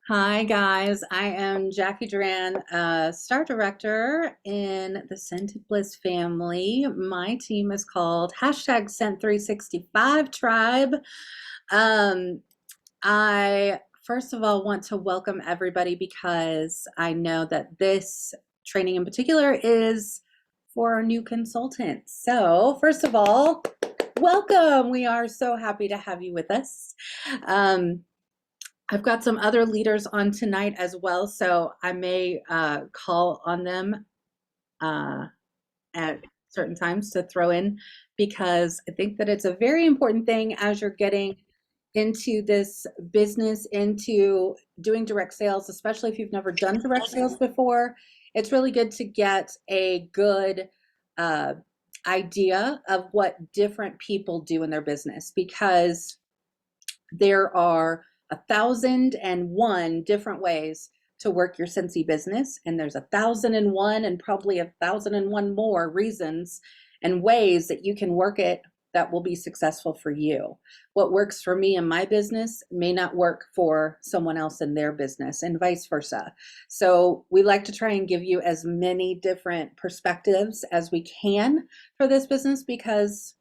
Hi guys, I am Jacqui Duran, Star Director in the Scented Bliss family. My team is called hashtag Scent365 Tribe. Um, I first of all want to welcome everybody because I know that this training in particular is for our new consultants. So first of all, welcome. We are so happy to have you with us. Um, I've got some other leaders on tonight as well, so I may call on them uh, at certain times to throw in because I think that it's a very important thing as you're getting into this business, into doing direct sales, especially if you've never done direct sales before. It's really good to get a good uh, idea of what different people do in their business because there are 1,001 different ways to work your Scentsy business, and there's 1,001 and probably 1,001 more reasons and ways that you can work it that will be successful for you. What works for me in my business may not work for someone else in their business, and vice versa. So we like to try and give you as many different perspectives as we can for this business because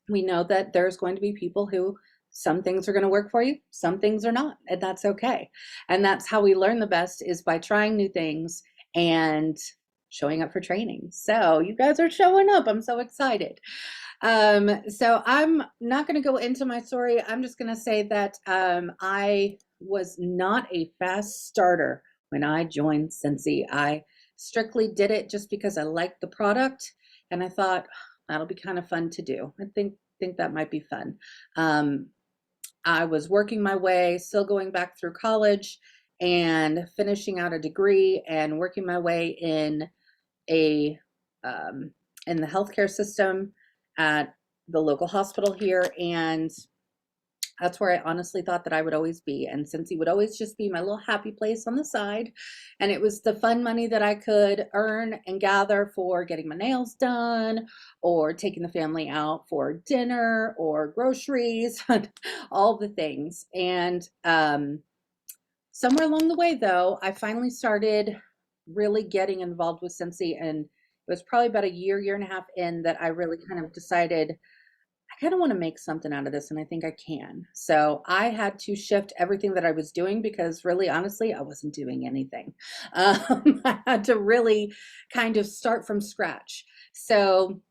we know that there's going to be people who some things are going to work for you, some things are not, and that's okay. And that's how we learn the best is by trying new things and showing up for training. So you guys are showing up. I'm so excited. So I'm not going to go into my story. I'm just going to say that I was not a fast starter when I joined Scentsy. I strictly did it just because I liked the product and I thought that'll be kind of fun to do. I think that might be fun. I was working my way, still going back through college and finishing out a degree and working my way a um, in the healthcare system at the local hospital here, and that's where I honestly thought that I would always be. And since he would always just be my little happy place on the side, and it was the fun money that I could earn and gather for getting my nails done or taking the family out for dinner or groceries, all the things. And somewhere along the way, though, I finally started really getting involved with Scentsy, and it was probably about a year and a half in that I really kind of decided I kind of want to make something out of this, and I think I can. So I had to shift everything that I was doing because, really, honestly, I wasn't doing anything. I had to really kind of start from scratch. So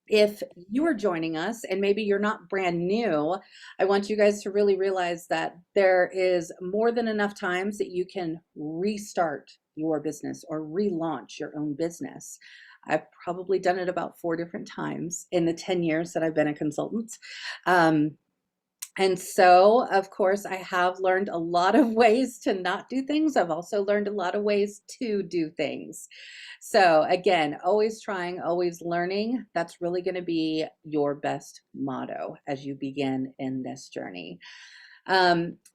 if you are joining us and maybe you're not brand new, I want you guys to really realize that there is more than enough times that you can restart your business or relaunch your own business. I've probably done it about 4 different times in the 10 years that I've been a consultant. Um, and so, of course, I have learned a lot of ways to not do things. I've also learned a lot of ways to do things. So, again, always trying, always learning. That's really going to be your best motto as you begin in this journey.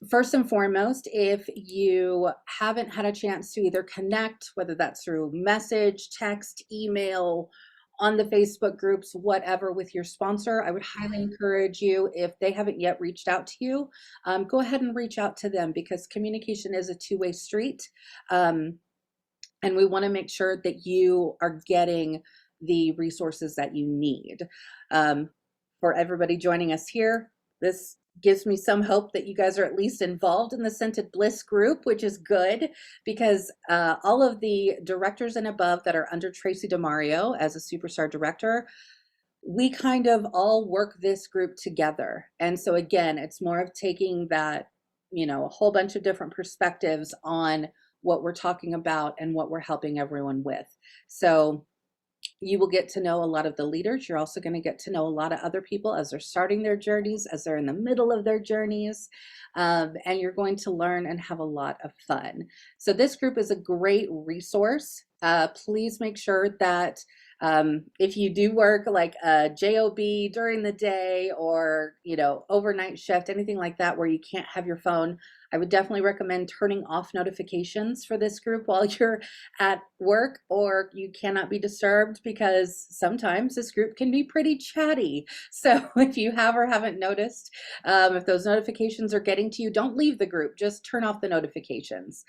First and foremost, if you haven't had a chance to either connect, whether that's through message, text, email, on the Facebook groups, whatever, with your sponsor, I would highly encourage you, if they haven't yet reached out to you, go ahead and reach out to them because communication is a two-way street. And we want to make sure that you are getting the resources that you need. For everybody joining us here, this gives me some hope that you guys are at least involved in the Scented Bliss group, which is good because all of the directors and above that are under Tracy DeMario as a superstar director, we kind of all work this group together. And so again, it's more of taking that, a whole bunch of different perspectives on what we're talking about and what we're helping everyone with. So you will get to know a lot of the leaders. You're also going to get to know a lot of other people as they're starting their journeys, as they're in the middle of their journeys, and you're going to learn and have a lot of fun. So this group is a great resource. Please make sure that If you do work like a job during the day, or overnight shift, anything like that where you can't have your phone, I would definitely recommend turning off notifications for this group while you're at work, or you cannot be disturbed, because sometimes this group can be pretty chatty. So if you have or haven't noticed, if those notifications are getting to you, don't leave the group, just turn off the notifications,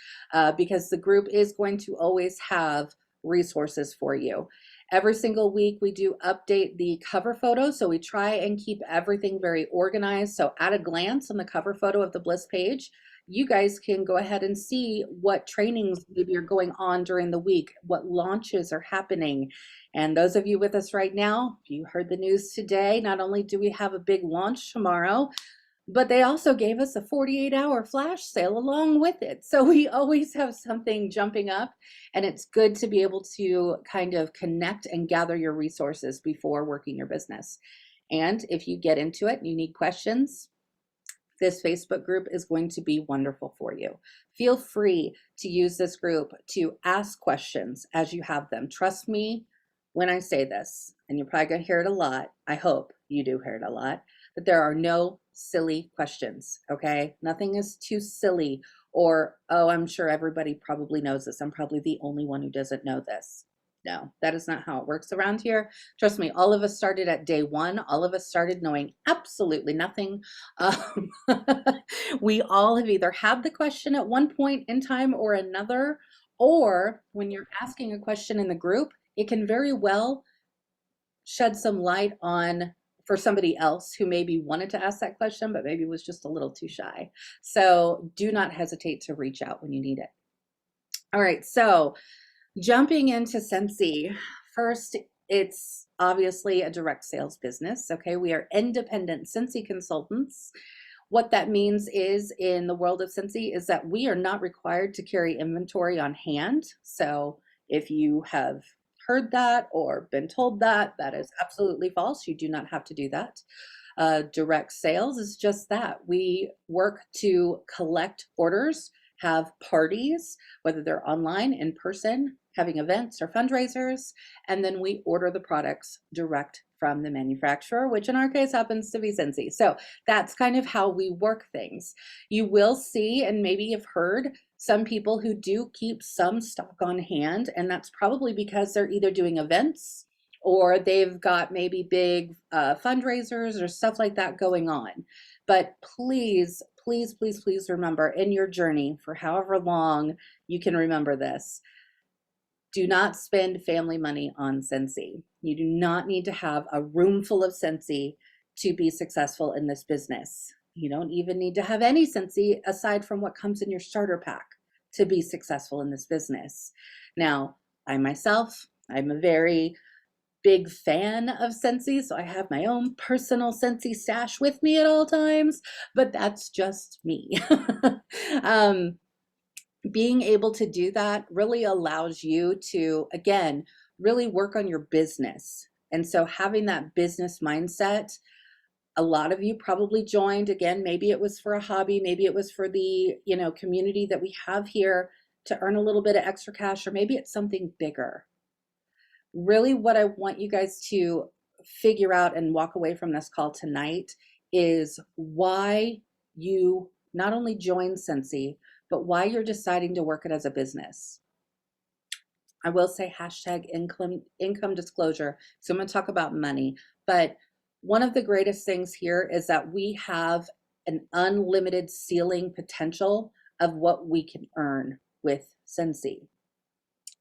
because the group is going to always have resources for you. Every single week we do update the cover photo, so we try and keep everything very organized. So at a glance on the cover photo of the Bliss page, you guys can go ahead and see what trainings maybe are going on during the week, what launches are happening. And those of you with us right now, if you heard the news today, not only do we have a big launch tomorrow, but they also gave us a 48-hour flash sale along with it. So we always have something jumping up, and it's good to be able to kind of connect and gather your resources before working your business. And if you get into it and you need questions, this Facebook group is going to be wonderful for you. Feel free to use this group to ask questions as you have them. Trust me when I say this, and you're probably going to hear it a lot. I hope you do hear it a lot, but there are no silly questions, okay? Nothing is too silly, or, oh, I'm sure everybody probably knows this. I'm probably the only one who doesn't know this. No, that is not how it works around here. Trust me, all of us started at day one. All of us started knowing absolutely nothing. We all have either had the question at one point in time or another, or when you're asking a question in the group, it can very well shed some light on for somebody else who maybe wanted to ask that question, but maybe was just a little too shy. So do not hesitate to reach out when you need it. All right, so jumping into Scentsy, first, it's obviously a direct sales business, okay? We are independent Scentsy consultants. What that means is, in the world of Scentsy, is that we are not required to carry inventory on hand. So if you have heard that or been told that, that is absolutely false. You do not have to do that. Direct sales is just that. We work to collect orders, have parties, whether they're online, in person, having events or fundraisers, and then we order the products direct from the manufacturer, which in our case happens to be Scentsy. So that's kind of how we work things. You will see, and maybe you've heard, some people who do keep some stock on hand, and that's probably because they're either doing events or they've got maybe big fundraisers or stuff like that going on. But please, please, please, please remember, in your journey, for however long you can remember this, do not spend family money on Scentsy. You do not need to have a room full of Scentsy to be successful in this business. You don't even need to have any Scentsy aside from what comes in your starter pack to be successful in this business. Now, I myself, I'm a very big fan of Scentsy, so I have my own personal Scentsy stash with me at all times, but that's just me. Being able to do that really allows you to, again, really work on your business. And so having that business mindset, a lot of you probably joined, again, maybe it was for a hobby, maybe it was for the, community that we have here to earn a little bit of extra cash, or maybe it's something bigger. Really, what I want you guys to figure out and walk away from this call tonight is why you not only joined Scentsy, but why you're deciding to work it as a business. I will say hashtag income disclosure. So I'm going to talk about money, but one of the greatest things here is that we have an unlimited ceiling potential of what we can earn with Scentsy.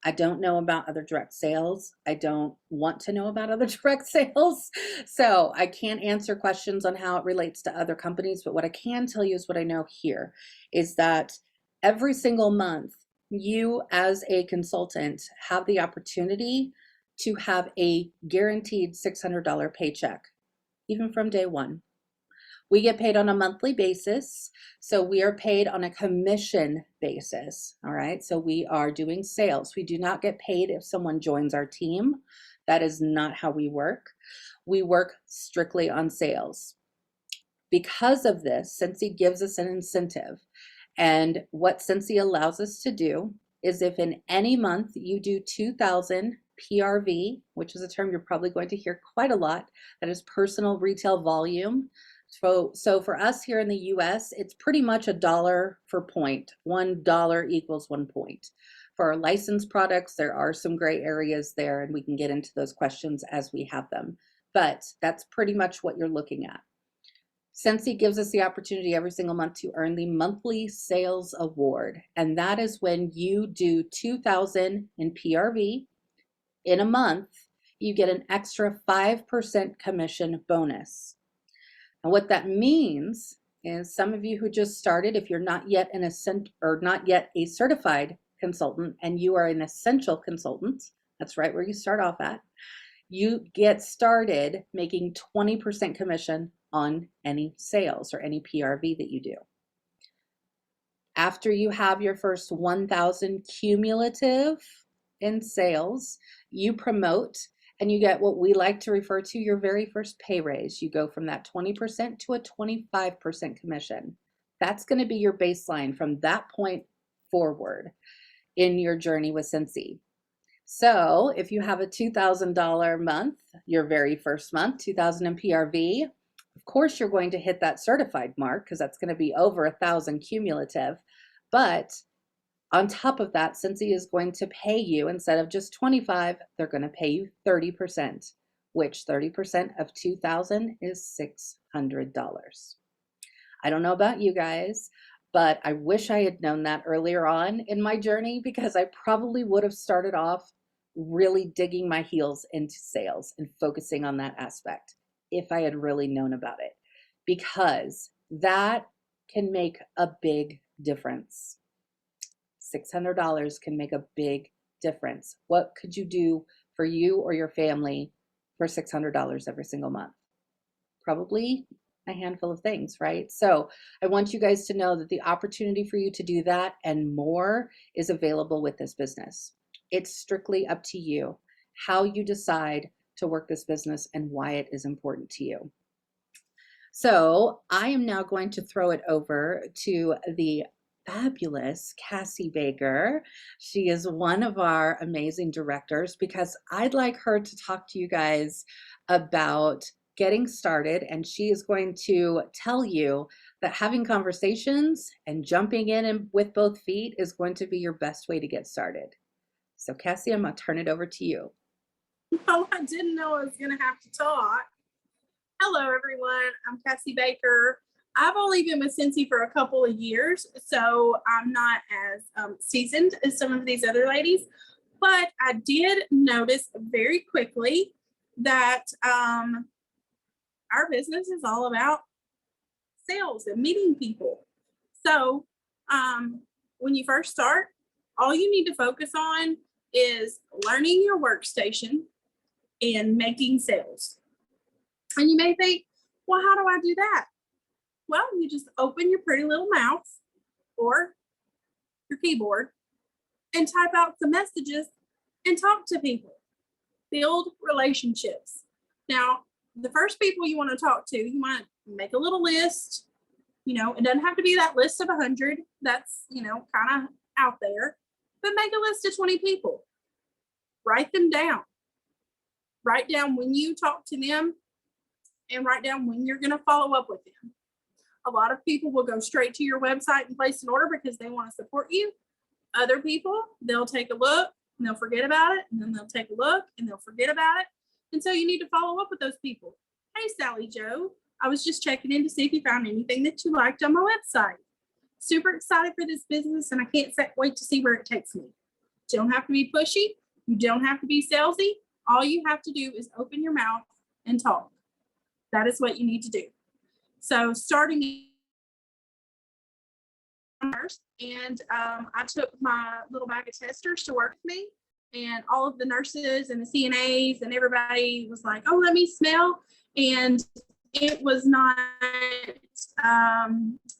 I don't know about other direct sales. I don't want to know about other direct sales. So I can't answer questions on how it relates to other companies, but what I can tell you is what I know here is that every single month, you as a consultant have the opportunity to have a guaranteed $600 paycheck, even from day one. We get paid on a monthly basis, so we are paid on a commission basis, all right? So we are doing sales. We do not get paid if someone joins our team. That is not how we work. We work strictly on sales. Because of this, Scentsy gives us an incentive. And what Scentsy allows us to do is if in any month you do $2,000 PRV, which is a term you're probably going to hear quite a lot. That is personal retail volume. So for us here in the US, it's pretty much $1 per point. $1 equals 1 point. For our licensed products, there are some gray areas there, and we can get into those questions as we have them. But that's pretty much what you're looking at. Scentsy gives us the opportunity every single month to earn the monthly sales award. And that is when you do 2,000 in PRV in a month, you get an extra 5% commission bonus. And what that means is some of you who just started, if you're not yet not yet a certified consultant and you are an essential consultant, that's right where you start off at, you get started making 20% commission on any sales or any PRV that you do. After you have your first 1,000 cumulative in sales, you promote and you get what we like to refer to your very first pay raise. You go from that 20% to a 25% commission. That's going to be your baseline from that point forward in your journey with Scentsy. So if you have a $2,000 month, your very first month, 2,000 in PRV, of course you're going to hit that certified mark because that's going to be over 1,000 cumulative. But on top of that, Scentsy is going to pay you, instead of just 25, they're going to pay you 30%, which 30% of 2,000 is $600. I don't know about you guys, but I wish I had known that earlier on in my journey, because I probably would have started off really digging my heels into sales and focusing on that aspect if I had really known about it, because that can make a big difference. $600 can make a big difference. What could you do for you or your family for $600 every single month? Probably a handful of things, right? So I want you guys to know that the opportunity for you to do that and more is available with this business. It's strictly up to you how you decide to work this business and why it is important to you. So I am now going to throw it over to the fabulous Cassie Baker. She is one of our amazing directors, because I'd like her to talk to you guys about getting started, and she is going to tell you that having conversations and jumping in and with both feet is going to be your best way to get started. So Cassie, I'm going to turn it over to you. Well, I didn't know I was going to have to talk. Hello, everyone. I'm Cassie Baker. I've only been with Scentsy for a couple of years, so I'm not as seasoned as some of these other ladies, but I did notice very quickly that our business is all about sales and meeting people. So when you first start, all you need to focus on is learning your workstation and making sales. And you may think, well, how do I do that? Well, you just open your pretty little mouse or your keyboard and type out some messages and talk to people. Build relationships. Now, the first people you want to talk to, you might make a little list. You know, it doesn't have to be that list of 100. That's, you know, kind of out there. But make a list of 20 people. Write them down. Write down when you talk to them and write down when you're going to follow up with them. A lot of people will go straight to your website and place an order because they want to support you. Other people, they'll take a look and they'll forget about it, and then they'll take a look and they'll forget about it. And so you need to follow up with those people. Hey, Sally Joe, I was just checking in to see if you found anything that you liked on my website. Super excited for this business, and I can't wait to see where it takes me. You don't have to be pushy. You don't have to be salesy. All you have to do is open your mouth and talk. That is what you need to do. So starting first, and I took my little bag of testers to work with me, and all of the nurses and the CNAs and everybody was like, oh, let me smell. And it was not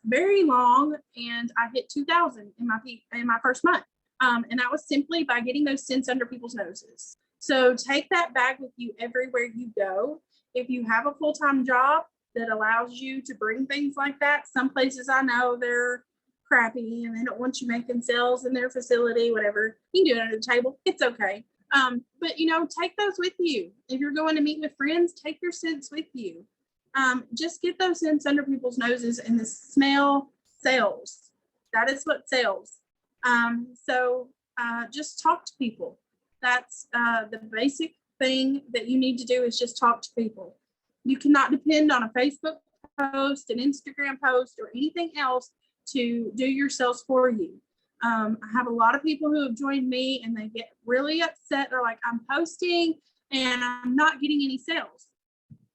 very long, and I hit 2,000 in my first month. And that was simply by getting those scents under people's noses. So take that bag with you everywhere you go. If you have a full-time job that allows you to bring things like that, some places I know they're crappy and they don't want you making sales in their facility, whatever. You can do it under the table. It's okay. But take those with you. If you're going to meet with friends, take your scents with you. Just get those scents under people's noses, and the smell sells. That is what sells. So just talk to people. That's the basic thing that you need to do, is just talk to people. You cannot depend on a Facebook post, an Instagram post, or anything else to do your sales for you. I have a lot of people who have joined me and they get really upset. They're like, I'm posting and I'm not getting any sales.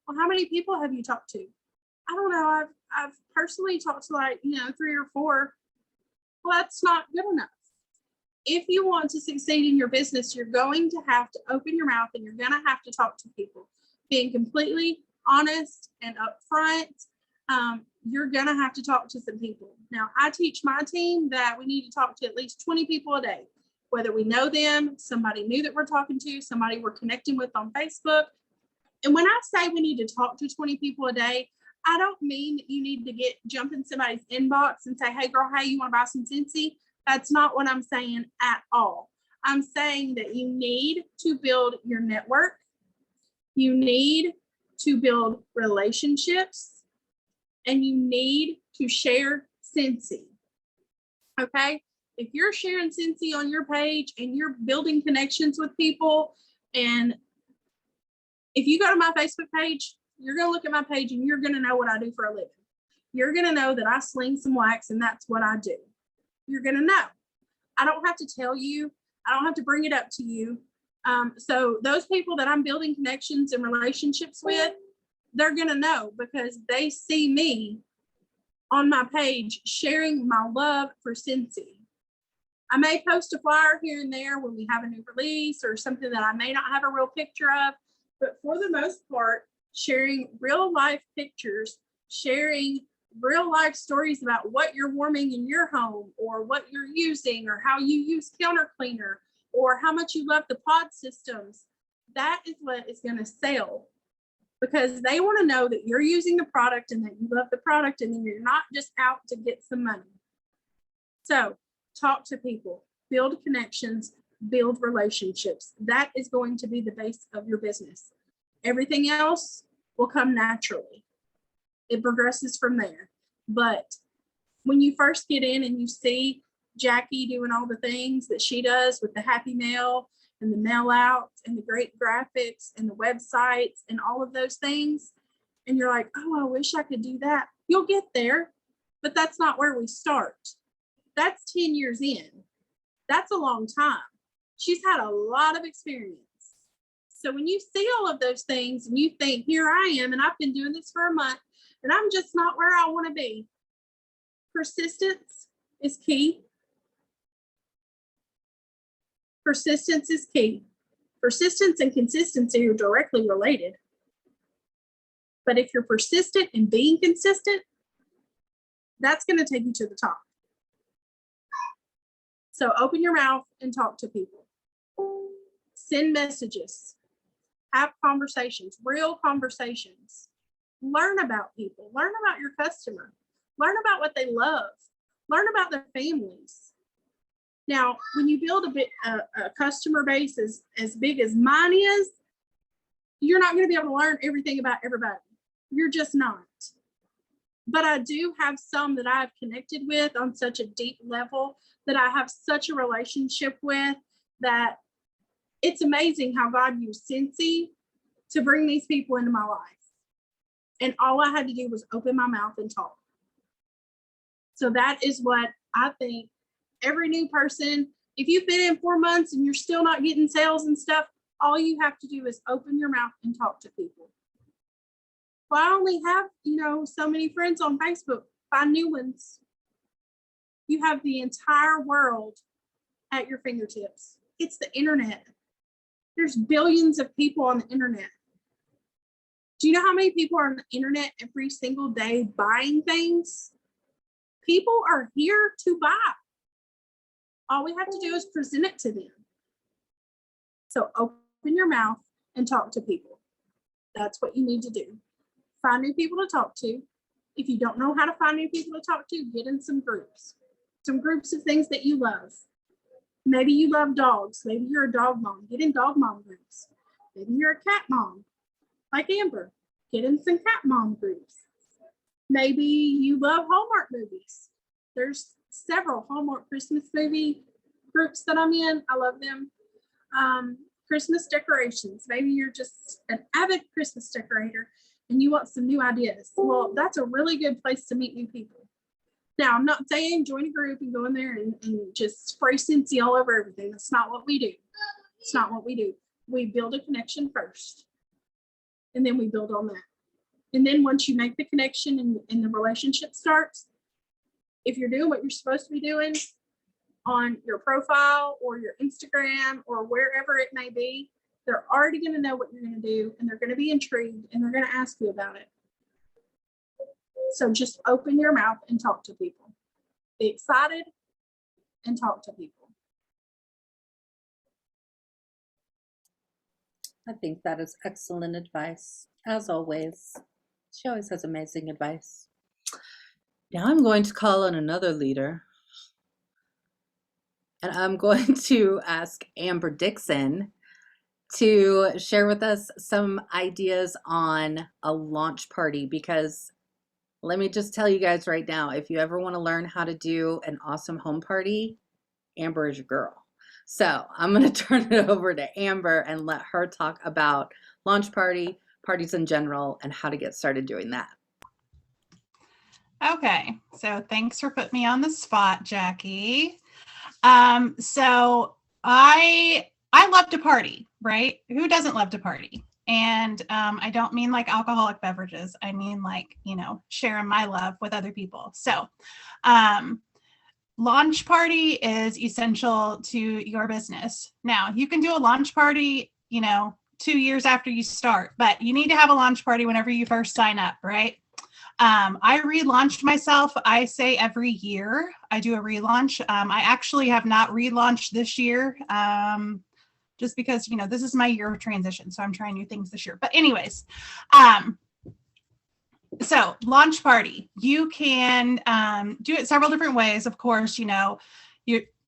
Well, how many people have you talked to? I don't know. I've personally talked to 3 or 4. Well, that's not good enough. If you want to succeed in your business, you're going to have to open your mouth and you're going to have to talk to people. Being completely honest and upfront, you're going to have to talk to some people. Now, I teach my team that we need to talk to at least 20 people a day, whether we know them, somebody new that we're talking to, somebody we're connecting with on Facebook. And when I say we need to talk to 20 people a day, I don't mean that you need to jump in somebody's inbox and say, hey girl, hey, you want to buy some Scentsy? That's not what I'm saying at all. I'm saying that you need to build your network. You need to build relationships, and you need to share Scentsy. Okay? If you're sharing Scentsy on your page and you're building connections with people, and if you go to my Facebook page, you're going to look at my page and you're going to know what I do for a living. You're going to know that I sling some wax and that's what I do. You're going to know. I don't have to tell you. I don't have to bring it up to you. So those people that I'm building connections and relationships with, they're going to know because they see me on my page sharing my love for Scentsy. I may post a flyer here and there when we have a new release or something that I may not have a real picture of, but for the most part, sharing real life pictures, sharing real life stories about what you're warming in your home or what you're using or how you use counter cleaner or how much you love the pod systems, that is what is going to sell, because they want to know that you're using the product and that you love the product and then you're not just out to get some money. So talk to people, build connections, build relationships. That is going to be the base of your business. Everything else will come naturally. It progresses from there. But when you first get in and you see Jacqui doing all the things that she does with the happy mail and the mail out and the great graphics and the websites and all of those things, and you're like, oh, I wish I could do that. You'll get there, but that's not where we start. That's 10 years in. That's a long time. She's had a lot of experience. So when you see all of those things and you think, here I am, and I've been doing this for a month, and I'm just not where I want to be. Persistence is key. Persistence is key. Persistence and consistency are directly related. But if you're persistent in being consistent, that's going to take you to the top. So open your mouth and talk to people. Send messages. Have conversations, real conversations. Learn about people. Learn about your customer. Learn about what they love. Learn about their families. Now, when you build a customer base as big as mine is, you're not going to be able to learn everything about everybody. You're just not. But I do have some that I've connected with on such a deep level, that I have such a relationship with, that it's amazing how God used Scentsy to bring these people into my life. And all I had to do was open my mouth and talk. So that is what I think every new person, if you've been in 4 months and you're still not getting sales and stuff, all you have to do is open your mouth and talk to people. Well, I only have, so many friends on Facebook. Find new ones. You have the entire world at your fingertips. It's the internet. There's billions of people on the internet. Do you know how many people are on the internet every single day buying things? People are here to buy. All we have to do is present it to them. So open your mouth and talk to people. That's what you need to do. Find new people to talk to. If you don't know how to find new people to talk to, get in some groups of things that you love. Maybe you love dogs. Maybe you're a dog mom. Get in dog mom groups. Maybe you're a cat mom, like Amber. Get in some cat mom groups. Maybe you love Hallmark movies. There's several Hallmark Christmas movie groups that I'm in. I love them. Christmas decorations. Maybe you're just an avid Christmas decorator and you want some new ideas. Well, that's a really good place to meet new people. Now, I'm not saying join a group and go in there and just spray Scentsy all over everything. That's not what we do. It's not what we do. We build a connection first, and then we build on that. And then once you make the connection and the relationship starts, if you're doing what you're supposed to be doing on your profile or your Instagram or wherever it may be, they're already going to know what you're going to do, and they're going to be intrigued, and they're going to ask you about it. So just open your mouth and talk to people. Be excited and talk to people. I think that is excellent advice, as always. She always has amazing advice. Now I'm going to call on another leader, and I'm going to ask Amber Dixon to share with us some ideas on a launch party, because let me just tell you guys right now, if you ever want to learn how to do an awesome home party, Amber is your girl. So I'm going to turn it over to Amber and let her talk about launch parties in general, and how to get started doing that. Okay, so thanks for putting me on the spot, Jacqui. So I love to party, right? Who doesn't love to party? And I don't mean like alcoholic beverages. I mean like, sharing my love with other people. So launch party is essential to your business. Now, you can do a launch party, 2 years after you start, but you need to have a launch party whenever you first sign up, right? I relaunched myself. I say every year I do a relaunch. I actually have not relaunched this year. Just because, this is my year of transition. So I'm trying new things this year. But anyways, so launch party, you can do it several different ways. Of course,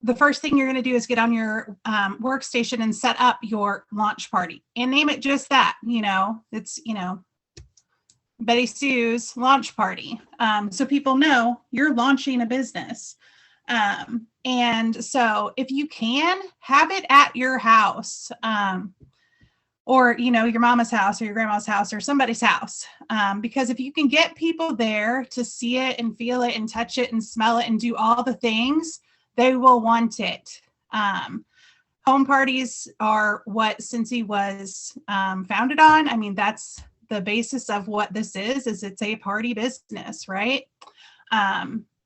the first thing you're going to do is get on your workstation and set up your launch party and name it just that. It's, Betty Sue's launch party. So people know you're launching a business. And so if you can, have it at your house, or, your mama's house or your grandma's house or somebody's house. Because if you can get people there to see it and feel it and touch it and smell it and do all the things, they will want it. Home parties are what Scentsy was founded on. I mean, that's the basis of what this is it's a party business, right?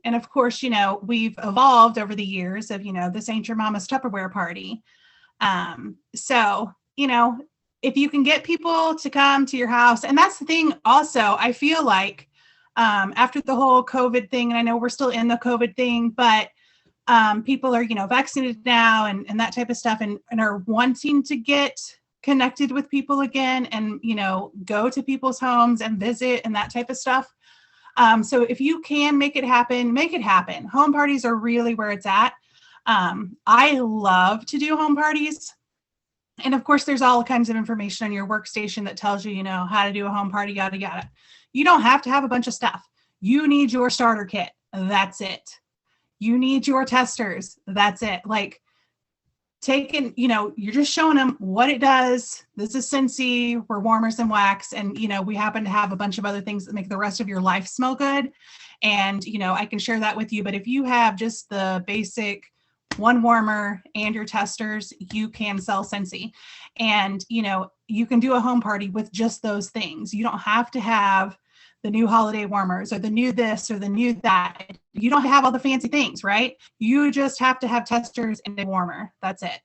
And of course, we've evolved over the years of, this ain't your mama's Tupperware party. So, if you can get people to come to your house, and that's the thing also, I feel like after the whole COVID thing, and I know we're still in the COVID thing, but people are, vaccinated now and that type of stuff and are wanting to get connected with people again and, go to people's homes and visit and that type of stuff. So if you can make it happen, make it happen. Home parties are really where it's at. I love to do home parties. And of course, there's all kinds of information on your workstation that tells you, how to do a home party, yada, yada. You don't have to have a bunch of stuff. You need your starter kit. That's it. You need your testers. That's it. Like you're just showing them what it does. This is Scentsy. We're warmers and wax. And, we happen to have a bunch of other things that make the rest of your life smell good. And, I can share that with you. But if you have just the basic one warmer and your testers, you can sell Scentsy. And, you can do a home party with just those things. You don't have to have the new holiday warmers or the new this or the new that. You don't have all the fancy things, right? You just have to have testers and a warmer. That's it.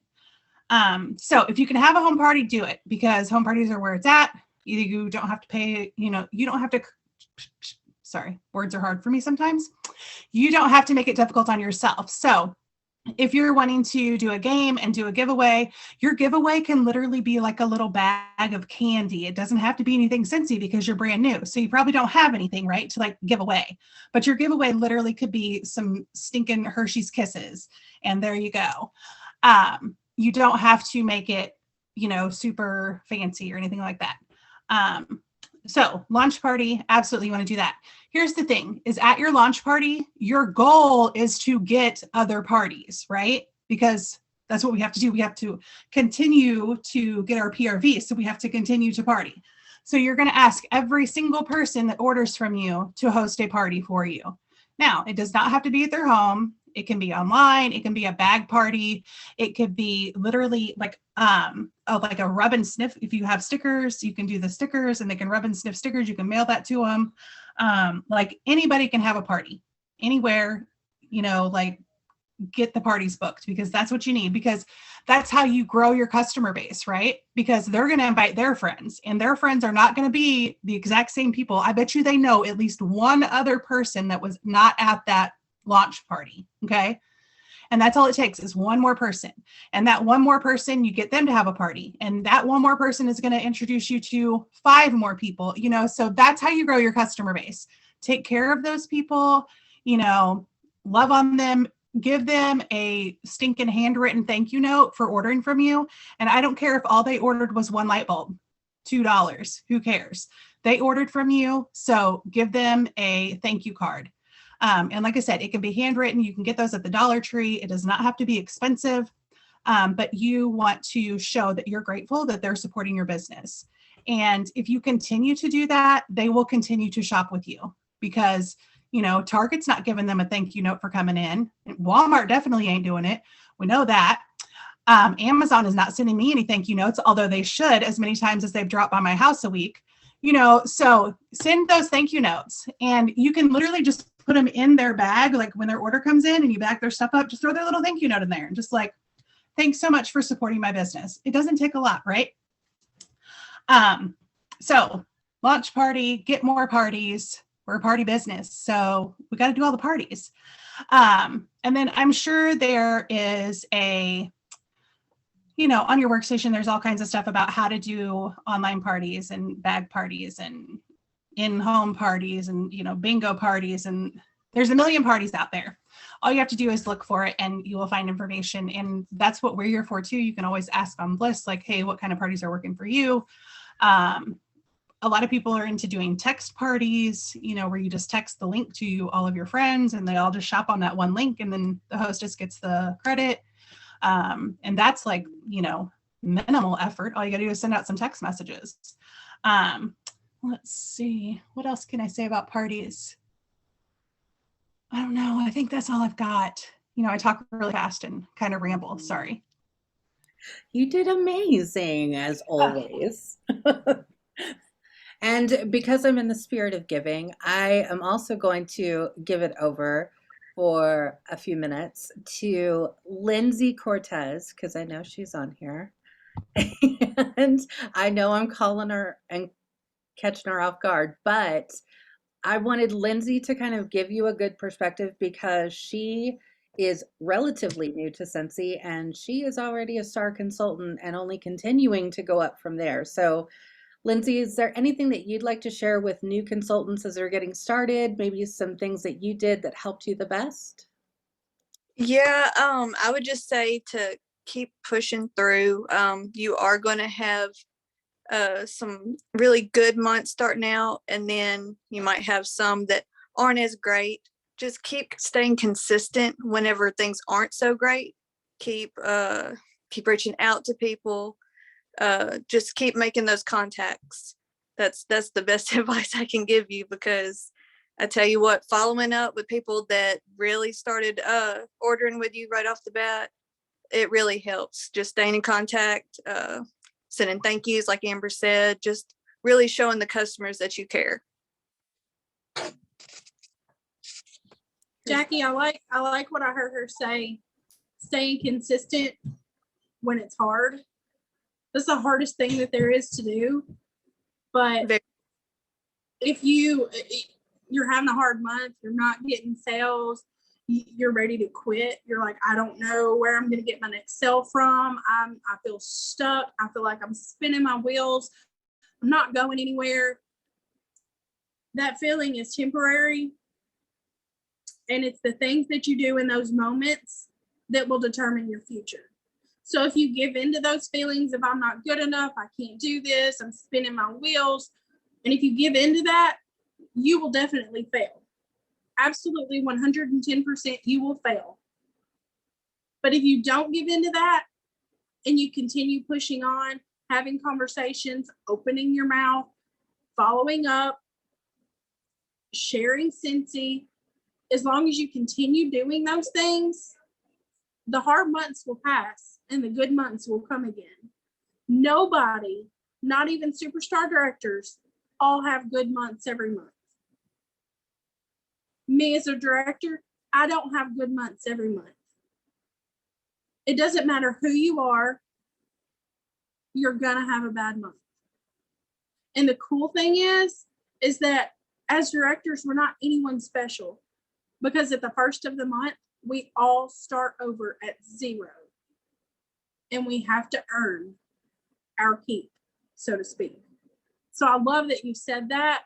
So if you can have a home party, do it, because home parties are where it's at. Either you don't have to pay, you don't have to, sorry, words are hard for me sometimes. You don't have to make it difficult on yourself. So if you're wanting to do a game and do a giveaway, your giveaway can literally be like a little bag of candy. It doesn't have to be anything Scentsy because you're brand new. So you probably don't have anything, right, to like give away. But your giveaway literally could be some stinking Hershey's Kisses. And there you go. You don't have to make it, super fancy or anything like that. So launch party, absolutely you want to do that. Here's the thing is at your launch party, your goal is to get other parties, right? Because that's what we have to do. We have to continue to get our PRV. So we have to continue to party. So you're going to ask every single person that orders from you to host a party for you. Now, it does not have to be at their home. It can be online. It can be a bag party. It could be literally like a rub and sniff. If you have stickers, you can do the stickers and they can rub and sniff stickers. You can mail that to them. Like anybody can have a party anywhere, like get the parties booked because that's what you need, because that's how you grow your customer base, right? Because they're going to invite their friends and their friends are not going to be the exact same people. I bet you they know at least one other person that was not at that launch party. Okay. And that's all it takes is one more person. And that one more person, you get them to have a party. And that one more person is going to introduce you to 5 more people, so that's how you grow your customer base. Take care of those people, love on them, give them a stinking handwritten thank you note for ordering from you. And I don't care if all they ordered was 1 light bulb, $2, who cares? They ordered from you. So give them a thank you card. And like I said, it can be handwritten. You can get those at the Dollar Tree. It does not have to be expensive, but you want to show that you're grateful that they're supporting your business. And if you continue to do that, they will continue to shop with you because, Target's not giving them a thank you note for coming in. Walmart definitely ain't doing it. We know that. Amazon is not sending me any thank you notes, although they should as many times as they've dropped by my house a week. So send those thank you notes and you can literally just put them in their bag. Like when their order comes in and you back their stuff up, just throw their little thank you note in there and just like, thanks so much for supporting my business. It doesn't take a lot, right? So launch party, get more parties. We're a party business. So we got to do all the parties. And then I'm sure there is on your workstation, there's all kinds of stuff about how to do online parties and bag parties and in-home parties and, bingo parties. And there's a million parties out there. All you have to do is look for it and you will find information. And that's what we're here for too. You can always ask on Bliss, like, hey, what kind of parties are working for you? A lot of people are into doing text parties, where you just text the link to all of your friends and they all just shop on that one link and then the hostess gets the credit. And that's like, minimal effort. All you gotta do is send out some text messages. Let's see, what else can I say about parties? I don't know. I think that's all I've got. I talk really fast and kind of ramble. Sorry. You did amazing as always. And because I'm in the spirit of giving, I am also going to give it over for a few minutes to Lindsay Cortez, because I know she's on here. And I know I'm calling her and catching her off guard, but I wanted Lindsay to kind of give you a good perspective because she is relatively new to Scentsy and she is already a star consultant and only continuing to go up from there. So Lindsay, is there anything that you'd like to share with new consultants as they're getting started? Maybe some things that you did that helped you the best? Yeah, I would just say to keep pushing through. You are going to have some really good months starting out, and then you might have some that aren't as great. Just keep staying consistent whenever things aren't so great. Keep reaching out to people. Just keep making those contacts. That's the best advice I can give you, because I tell you what, following up with people that really started ordering with you right off the bat, it really helps. Just staying in contact, sending thank yous, like Amber said, just really showing the customers that you care. Jacqui, I like what I heard her say. Staying consistent when it's hard. That's the hardest thing that there is to do. But if you're having a hard month, you're not getting sales, you're ready to quit. You're like, I don't know where I'm going to get my next sale from. I feel stuck. I feel like I'm spinning my wheels. I'm not going anywhere. That feeling is temporary. And it's the things that you do in those moments that will determine your future. So if you give into those feelings of I'm not good enough, I can't do this, I'm spinning my wheels, and if you give into that, you will definitely fail. Absolutely 110% you will fail. But if you don't give into that and you continue pushing on, having conversations, opening your mouth, following up, sharing Scentsy, as long as you continue doing those things, the hard months will pass and the good months will come again. Nobody, not even superstar directors, all have good months every month. Me as a director, I don't have good months every month. It doesn't matter who you are, you're gonna have a bad month. And the cool thing is that as directors, we're not anyone special, because at the first of the month, we all start over at 0. And we have to earn our keep, so to speak. So I love that you said that.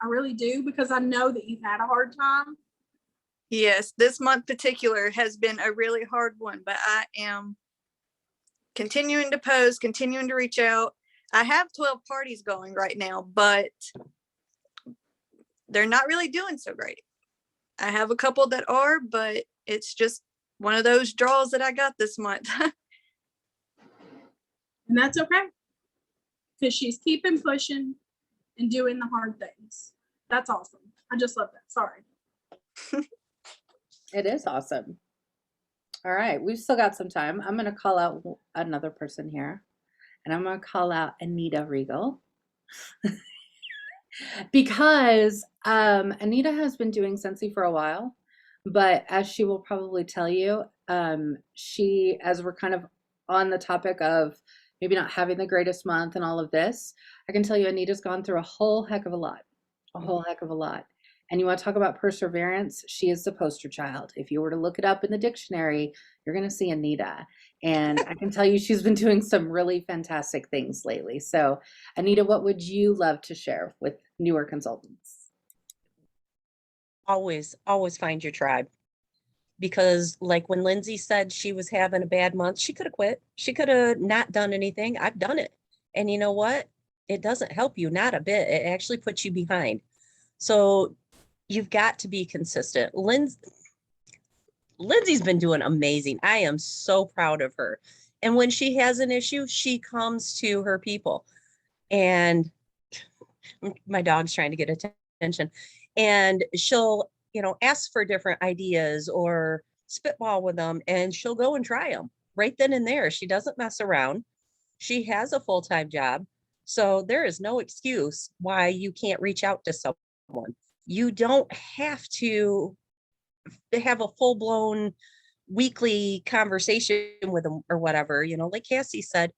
I really do, because I know that you've had a hard time. Yes, this month particular has been a really hard one, but I am continuing to post, continuing to reach out. I have 12 parties going right now, but they're not really doing so great. I have a couple that are, but it's just one of those draws that I got this month. And that's okay, because she's keeping pushing and doing the hard things. That's awesome. I just love that. Sorry. It is awesome. All right, we've still got some time. I'm going to call out another person here, and I'm going to call out Anita Regal. Because Anita has been doing Scentsy for a while, but as she will probably tell you, she, as we're kind of on the topic of maybe not having the greatest month and all of this, I can tell you Anita's gone through a whole heck of a lot, a whole heck of a lot. And you want to talk about perseverance? She is the poster child. If you were to look it up in the dictionary, you're going to see Anita. And I can tell you she's been doing some really fantastic things lately. So, Anita, what would you love to share with newer consultants? Always find your tribe. Because like when Lindsay said she was having a bad month, she could have quit. She could have not done anything. I've done it. And you know what? It doesn't help you, not a bit. It actually puts you behind. So you've got to be consistent. Lindsay's been doing amazing. I am so proud of her. And when she has an issue, she comes to her people. And my dog's trying to get attention. And she'll, ask for different ideas or spitball with them, and she'll go and try them right then and there. She doesn't mess around. She has a full-time job. So there is no excuse why you can't reach out to someone. You don't have to have a full-blown weekly conversation with them or whatever, like Cassie said.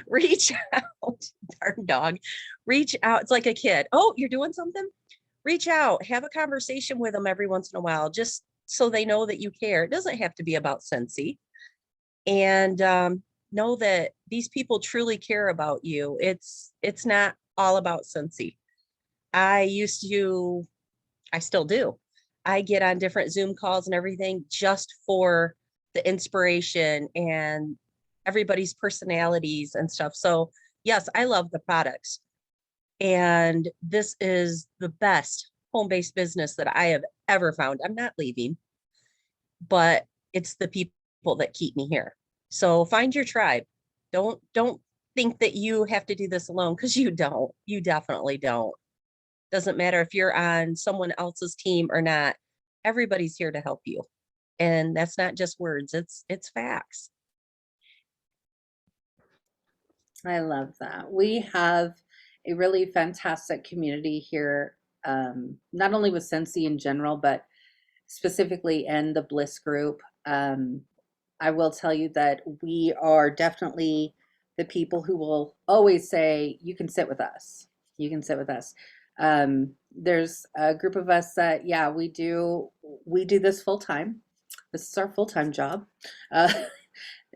Reach out. Darn dog. Reach out. It's like a kid. Oh, you're doing something? Reach out, have a conversation with them every once in a while, just so they know that you care. It doesn't have to be about Scentsy. And know that these people truly care about you. It's not all about Scentsy. I still do. I get on different Zoom calls and everything just for the inspiration and everybody's personalities and stuff. So yes, I love the products. And this is the best home-based business that I have ever found. I'm not leaving, but it's the people that keep me here. So find your tribe. Don't think that you have to do this alone, because you don't. You definitely don't. Doesn't matter if you're on someone else's team or not. Everybody's here to help you. And that's not just words, it's facts. I love that. We have a really fantastic community here, not only with Scentsy in general, but specifically in the Bliss group. I will tell you that we are definitely the people who will always say, you can sit with us. You can sit with us. There's a group of us that, yeah, we do this full time. This is our full-time job.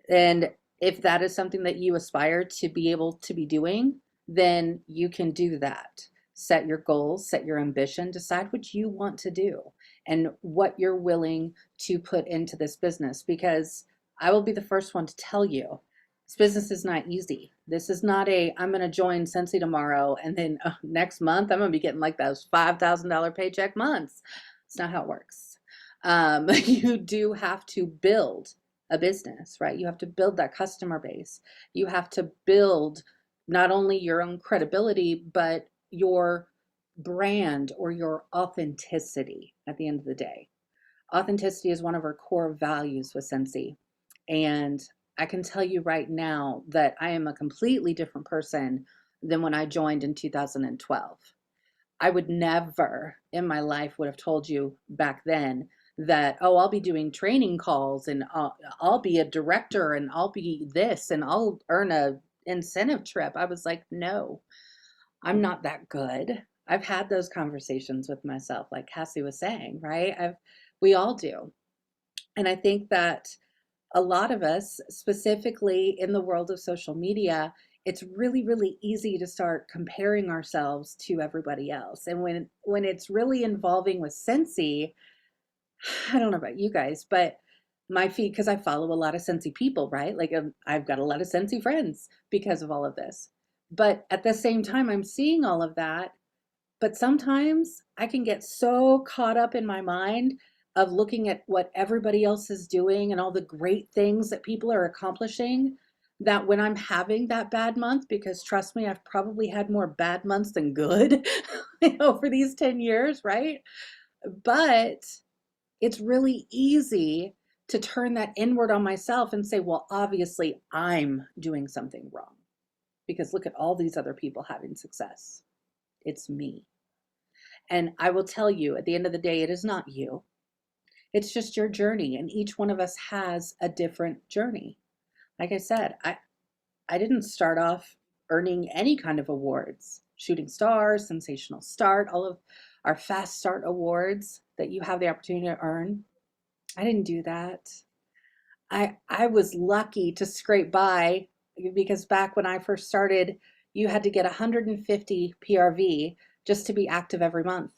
And if that is something that you aspire to be able to be doing, then you can do that. Set your goals, set your ambition, decide what you want to do and what you're willing to put into this business. Because I will be the first one to tell you this business is not easy. This is not I'm going to join Scentsy tomorrow and then next month I'm going to be getting like those $5,000 paycheck months. It's not how it works. You do have to build a business, right? You have to build that customer base. You have to build not only your own credibility, but your brand or your authenticity at the end of the day. Authenticity is one of our core values with Scentsy. And I can tell you right now that I am a completely different person than when I joined in 2012. I would never in my life would have told you back then that, oh, I'll be doing training calls and I'll be a director and I'll be this and I'll earn a incentive trip. I was like, no, I'm not that good. I've had those conversations with myself, like Cassie was saying, right? We all do. And I think that a lot of us, specifically in the world of social media, it's really, really easy to start comparing ourselves to everybody else. And when it's really involving with Scentsy, I don't know about you guys, but my feed, because I follow a lot of Scentsy people, right? Like I've got a lot of Scentsy friends because of all of this. But at the same time, I'm seeing all of that. But sometimes I can get so caught up in my mind of looking at what everybody else is doing and all the great things that people are accomplishing, that when I'm having that bad month, because trust me, I've probably had more bad months than good over these 10 years, right? But it's really easy to turn that inward on myself and say, well, obviously I'm doing something wrong because look at all these other people having success. It's me. And I will tell you, at the end of the day, it is not you. It's just your journey. And each one of us has a different journey. Like I said, I didn't start off earning any kind of awards. Shooting Stars, Sensational Start, all of our Fast Start awards that you have the opportunity to earn. I didn't do that. I was lucky to scrape by because back when I first started, you had to get 150 PRV just to be active every month.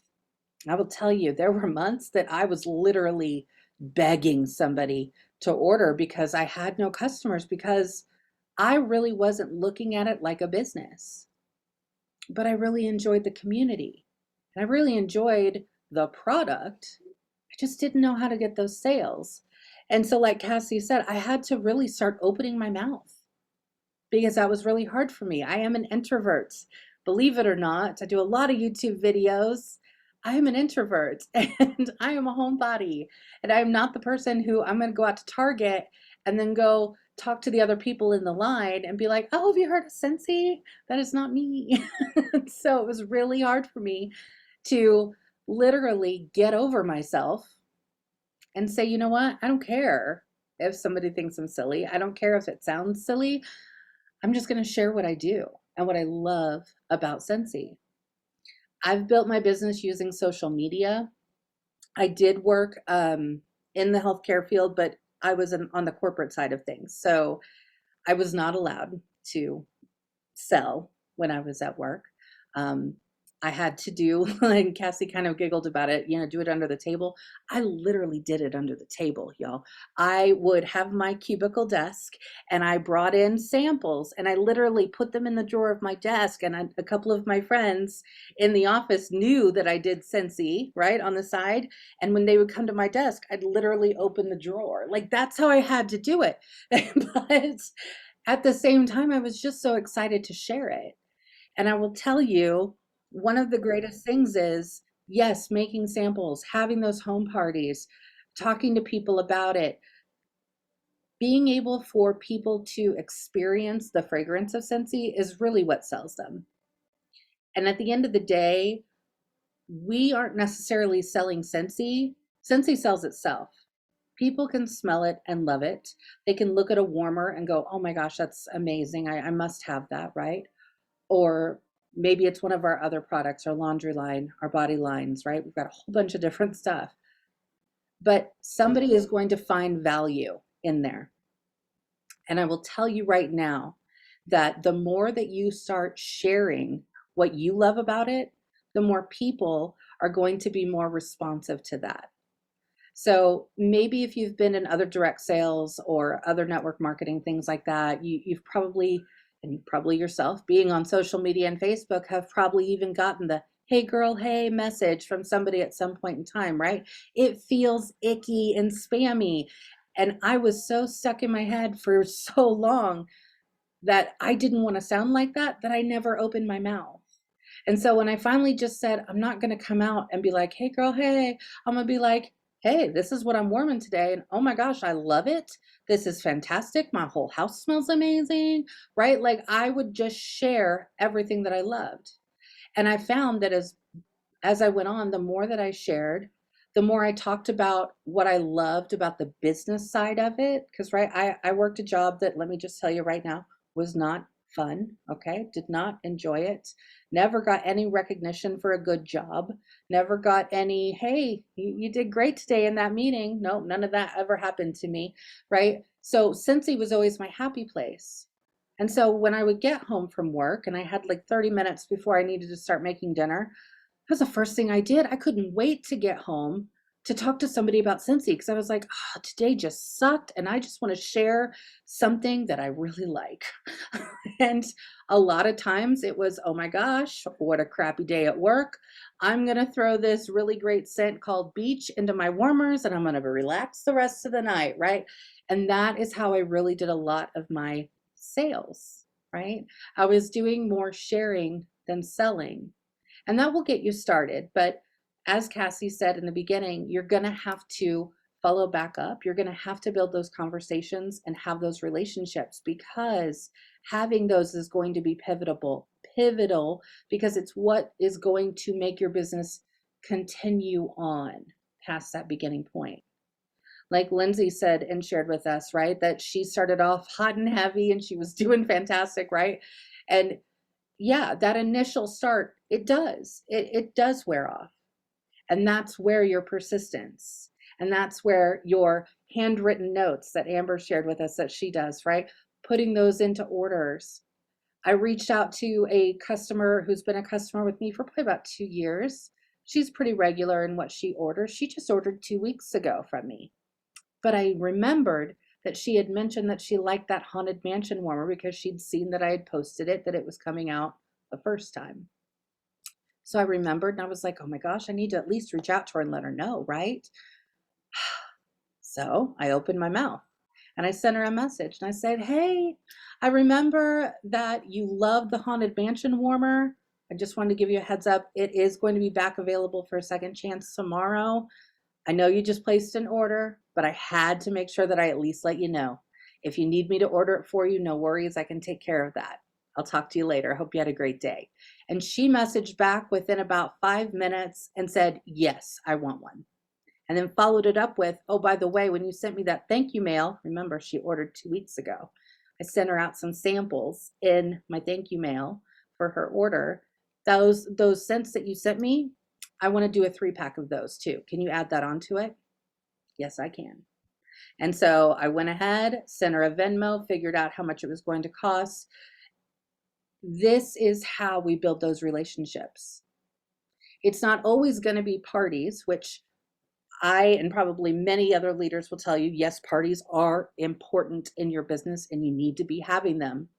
I will tell you, there were months that I was literally begging somebody to order because I had no customers because I really wasn't looking at it like a business. But I really enjoyed the community and I really enjoyed the product. I just didn't know how to get those sales. And so, like Cassie said, I had to really start opening my mouth because that was really hard for me. I am an introvert. Believe it or not, I do a lot of YouTube videos. I am an introvert and I am a homebody. And I'm not the person who I'm going to go out to Target and then go talk to the other people in the line and be like, oh, have you heard of Scentsy? That is not me. So it was really hard for me to literally get over myself and say, you know what? I don't care if somebody thinks I'm silly. I don't care if it sounds silly. I'm just going to share what I do and what I love about Scentsy. I've built my business using social media. I did work in the healthcare field, but I was on the corporate side of things. So I was not allowed to sell when I was at work. I had to do, and Cassie kind of giggled about it, do it under the table. I literally did it under the table, y'all. I would have my cubicle desk and I brought in samples and I literally put them in the drawer of my desk. And a couple of my friends in the office knew that I did Scentsy, right, on the side. And when they would come to my desk, I'd literally open the drawer. Like that's how I had to do it. But at the same time, I was just so excited to share it. And I will tell you, one of the greatest things is, yes, making samples, having those home parties, talking to people about it, being able for people to experience the fragrance of Scentsy is really what sells them. And at the end of the day, we aren't necessarily selling Scentsy. Scentsy sells itself. People can smell it and love it. They can look at a warmer and go, oh my gosh, that's amazing. I must have that, right? Or maybe it's one of our other products, our laundry line, our body lines, right? We've got a whole bunch of different stuff. But somebody is going to find value in there. And I will tell you right now that the more that you start sharing what you love about it, the more people are going to be more responsive to that. So maybe if you've been in other direct sales or other network marketing, things like that, you've probably, and you probably yourself being on social media and Facebook have probably even gotten the "hey girl, hey" message from somebody at some point in time, right? It feels icky and spammy. And I was so stuck in my head for so long that I didn't want to sound like that I never opened my mouth. And so when I finally just said, I'm not going to come out and be like, "hey girl, hey," I'm going to be like, "hey, this is what I'm warming today. And oh my gosh, I love it. This is fantastic. My whole house smells amazing," right? Like I would just share everything that I loved. And I found that as I went on, the more that I shared, the more I talked about what I loved about the business side of it. Because, right, I worked a job that, let me just tell you right now, was not fun. Okay. Did not enjoy it. Never got any recognition for a good job. Never got any, "hey, you did great today in that meeting." Nope, none of that ever happened to me. Right. So Scentsy was always my happy place. And so when I would get home from work and I had like 30 minutes before I needed to start making dinner, that was the first thing I did. I couldn't wait to get home to talk to somebody about Scentsy because I was like, "oh, today just sucked. And I just want to share something that I really like." And a lot of times it was, "oh my gosh, what a crappy day at work. I'm going to throw this really great scent called Beach into my warmers and I'm going to relax the rest of the night." Right. And that is how I really did a lot of my sales. Right. I was doing more sharing than selling. And that will get you started. But as Cassie said in the beginning, you're going to have to follow back up. You're going to have to build those conversations and have those relationships because having those is going to be pivotal because it's what is going to make your business continue on past that beginning point. Like Lindsay said and shared with us, right? That she started off hot and heavy and she was doing fantastic, right? And yeah, that initial start, it does wear off. And that's where your persistence, and that's where your handwritten notes that Amber shared with us that she does, right? Putting those into orders. I reached out to a customer who's been a customer with me for probably about 2 years. She's pretty regular in what she orders. She just ordered 2 weeks ago from me. But I remembered that she had mentioned that she liked that Haunted Mansion warmer because she'd seen that I had posted it, that it was coming out the first time. So I remembered and I was like, "oh my gosh, I need to at least reach out to her and let her know," right? So I opened my mouth and I sent her a message and I said, "hey, I remember that you love the Haunted Mansion warmer. I just wanted to give you a heads up. It is going to be back available for a second chance tomorrow. I know you just placed an order, but I had to make sure that I at least let you know. If you need me to order it for you, no worries. I can take care of that. I'll talk to you later. Hope you had a great day." And she messaged back within about 5 minutes and said, "yes, I want one." And then followed it up with, "oh, by the way, when you sent me that thank you mail," remember she ordered 2 weeks ago, "I sent her out some samples in my thank you mail for her order. Those scents that you sent me, I want to do a 3-pack of those too. Can you add that onto it?" "yes, I can." And so I went ahead, sent her a Venmo, figured out how much it was going to cost. This is how we build those relationships. It's not always going to be parties, which I and probably many other leaders will tell you, yes, parties are important in your business and you need to be having them.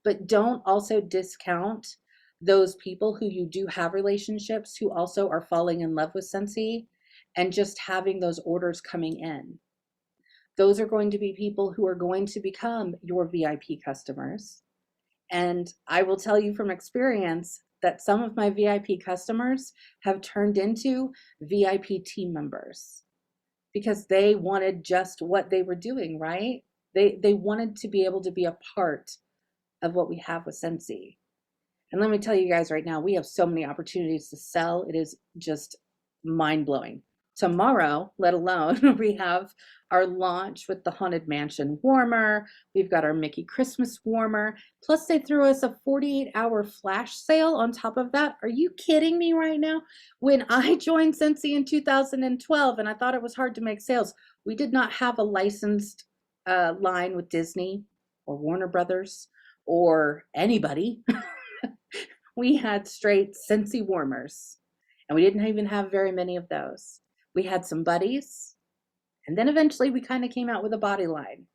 But don't also discount those people who you do have relationships who also are falling in love with Scentsy and just having those orders coming in. Those are going to be people who are going to become your VIP customers. And I will tell you from experience that some of my VIP customers have turned into VIP team members because they wanted just what they were doing, right? They wanted to be able to be a part of what we have with Scentsy. And let me tell you guys right now, we have so many opportunities to sell. It is just mind-blowing. Tomorrow, let alone, we have our launch with the Haunted Mansion warmer. We've got our Mickey Christmas warmer. Plus they threw us a 48-hour flash sale on top of that. Are you kidding me right now? When I joined Scentsy in 2012 and I thought it was hard to make sales, we did not have a licensed line with Disney or Warner Brothers or anybody. We had straight Scentsy warmers, and we didn't even have very many of those. We had some buddies, And then eventually we kind of came out with a body line.